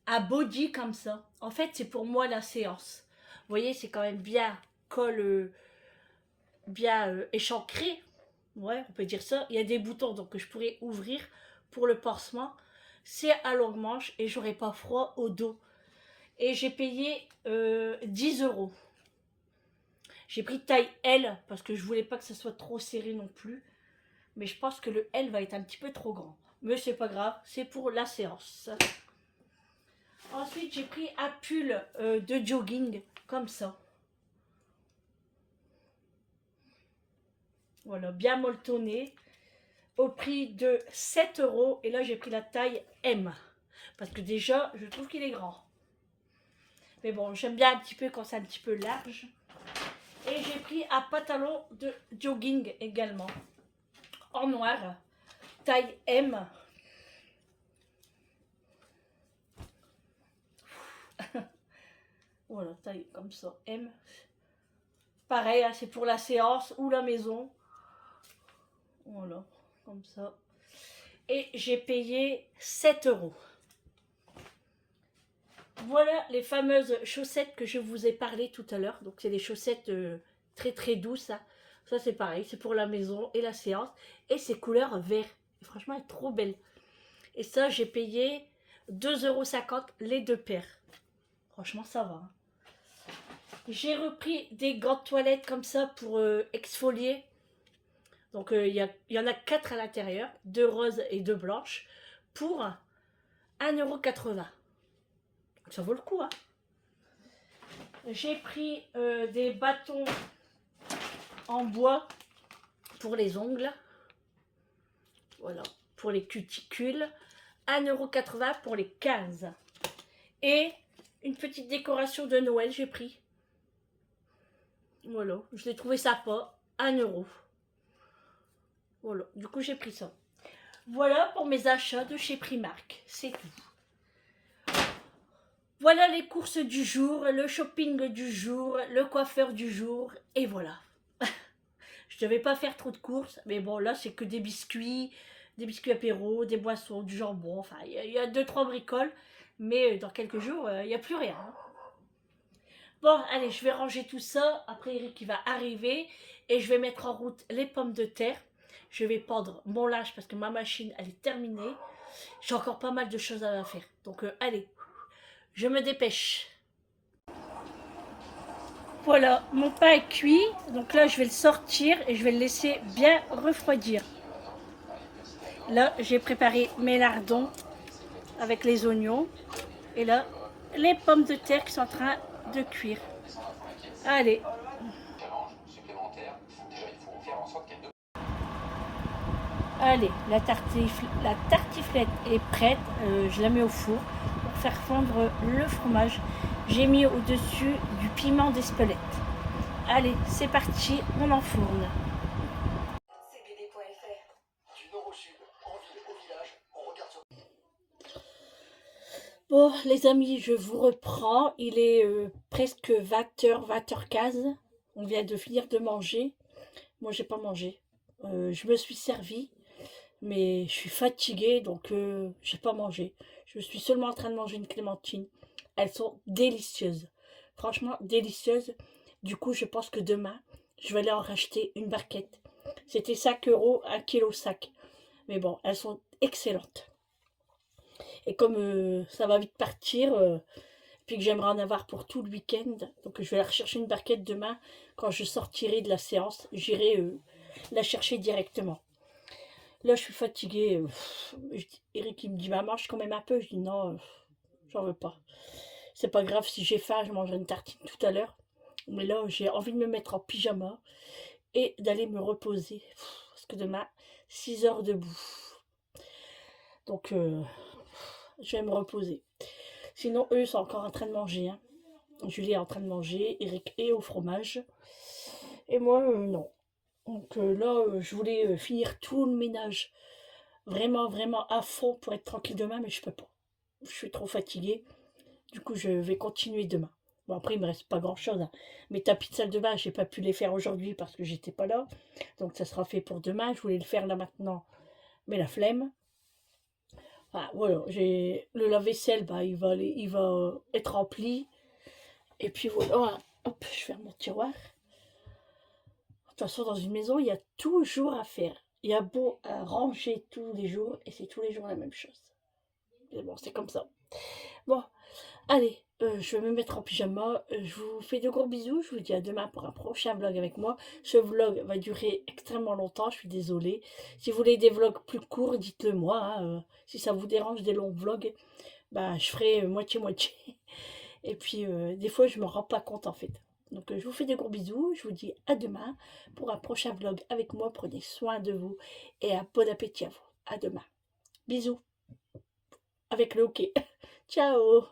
un body comme ça. En fait, c'est pour moi la séance. Vous voyez, c'est quand même bien colle, bien échancré. Ouais, on peut dire ça. Il y a des boutons donc que je pourrais ouvrir pour le pansement. C'est à longue manche et j'aurai pas froid au dos. Et j'ai payé 10 €. J'ai pris taille L parce que je voulais pas que ça soit trop serré non plus. Mais je pense que le L va être un petit peu trop grand. Mais c'est pas grave, c'est pour la séance. Ensuite, j'ai pris un pull de jogging comme ça. Voilà, bien molletonné. Au prix de 7 €. Et là, j'ai pris la taille M. Parce que déjà, je trouve qu'il est grand. Mais bon, j'aime bien un petit peu quand c'est un petit peu large. Et j'ai pris un pantalon de jogging également. En noir. Taille M. Voilà, taille comme ça. M. Pareil, hein, c'est pour la séance ou la maison. Voilà, comme ça. Et j'ai payé 7 €. Voilà les fameuses chaussettes que je vous ai parlé tout à l'heure. Donc c'est des chaussettes très très douces. Hein. Ça c'est pareil, c'est pour la maison et la séance. Et c'est couleur vert. Et franchement, elle est trop belle. Et ça, j'ai payé 2,50 € les 2 paires. Franchement, ça va. Hein. J'ai repris des gants de toilette comme ça pour exfolier. Donc il y en a 4 à l'intérieur, 2 roses et 2 blanches, pour 1,80 €. Ça vaut le coup, hein. J'ai pris des bâtons en bois pour les ongles. Voilà, pour les cuticules. 1,80 € pour les 15. Et Une petite décoration de Noël, j'ai pris. Voilà, je l'ai trouvé sympa, 1 €. Voilà, du coup j'ai pris ça. Voilà pour mes achats de chez Primark, c'est tout. Voilà les courses du jour, le shopping du jour, le coiffeur du jour, et voilà. Je devais pas faire trop de courses, mais bon là c'est que des biscuits apéro, des boissons, du jambon, enfin il y a 2-3 bricoles, mais dans quelques jours il n'y a plus rien. Bon, allez, je vais ranger tout ça. Après, Eric, il va arriver et je vais mettre en route les pommes de terre. Je vais pendre mon linge parce que ma machine, elle est terminée. J'ai encore pas mal de choses à faire. Donc, allez, je me dépêche. Voilà, mon pain est cuit. Donc là, je vais le sortir et je vais le laisser bien refroidir. Là, j'ai préparé mes lardons avec les oignons. Et là, les pommes de terre qui sont en train de cuire. Allez. Allez, la tartiflette est prête. Je la mets au four pour faire fondre le fromage. J'ai mis au-dessus du piment d'Espelette. Allez, c'est parti, on enfourne. Bon, les amis, je vous reprends. Il est presque 20h, 20h15. On vient de finir de manger. Moi, j'ai pas mangé. Je me suis servi, mais je suis fatiguée, donc j'ai pas mangé. Je suis seulement en train de manger une clémentine. Elles sont délicieuses. Franchement, délicieuses. Du coup, je pense que demain, je vais aller en racheter une barquette. C'était 5 €, 1 kg sac. Mais bon, elles sont excellentes. Et comme ça va vite partir, puis que j'aimerais en avoir pour tout le week-end, donc je vais aller rechercher une barquette demain. Quand je sortirai de la séance, j'irai la chercher directement. Là, je suis fatiguée. Eric, il me dit, bah, mange quand même un peu. Je dis, non, j'en veux pas. C'est pas grave, si j'ai faim, je mangerai une tartine tout à l'heure. Mais là, j'ai envie de me mettre en pyjama et d'aller me reposer. Parce que demain, 6 heures debout. Donc, je vais me reposer. Sinon, eux sont encore en train de manger. Hein. Julie est en train de manger, Eric est au fromage. Et moi, non. Donc là, je voulais finir tout le ménage vraiment, vraiment à fond pour être tranquille demain, mais je peux pas. Je suis trop fatiguée. Du coup, je vais continuer demain. Bon, après, il me reste pas grand-chose. Hein. Mes tapis de salle de bain, j'ai pas pu les faire aujourd'hui parce que j'étais pas là. Donc, ça sera fait pour demain. Je voulais le faire là maintenant, mais la flemme. Enfin, voilà, j'ai le lave-vaisselle, bah, il va être rempli. Et puis voilà, hop, je ferme mon tiroir. De toute façon, dans une maison, il y a toujours à faire. Il y a beau à ranger tous les jours, et c'est tous les jours la même chose. Mais bon, c'est comme ça. Bon, allez, je vais me mettre en pyjama. Je vous fais de gros bisous. Je vous dis à demain pour un prochain vlog avec moi. Ce vlog va durer extrêmement longtemps, je suis désolée. Si vous voulez des vlogs plus courts, dites-le moi. Hein. Si ça vous dérange des longs vlogs, bah, je ferai moitié-moitié. Et puis, des fois, je me rends pas compte en fait. Donc, je vous fais des gros bisous. Je vous dis à demain pour un prochain vlog avec moi. Prenez soin de vous et un bon appétit à vous. À demain. Bisous. Avec le hockey. Ciao.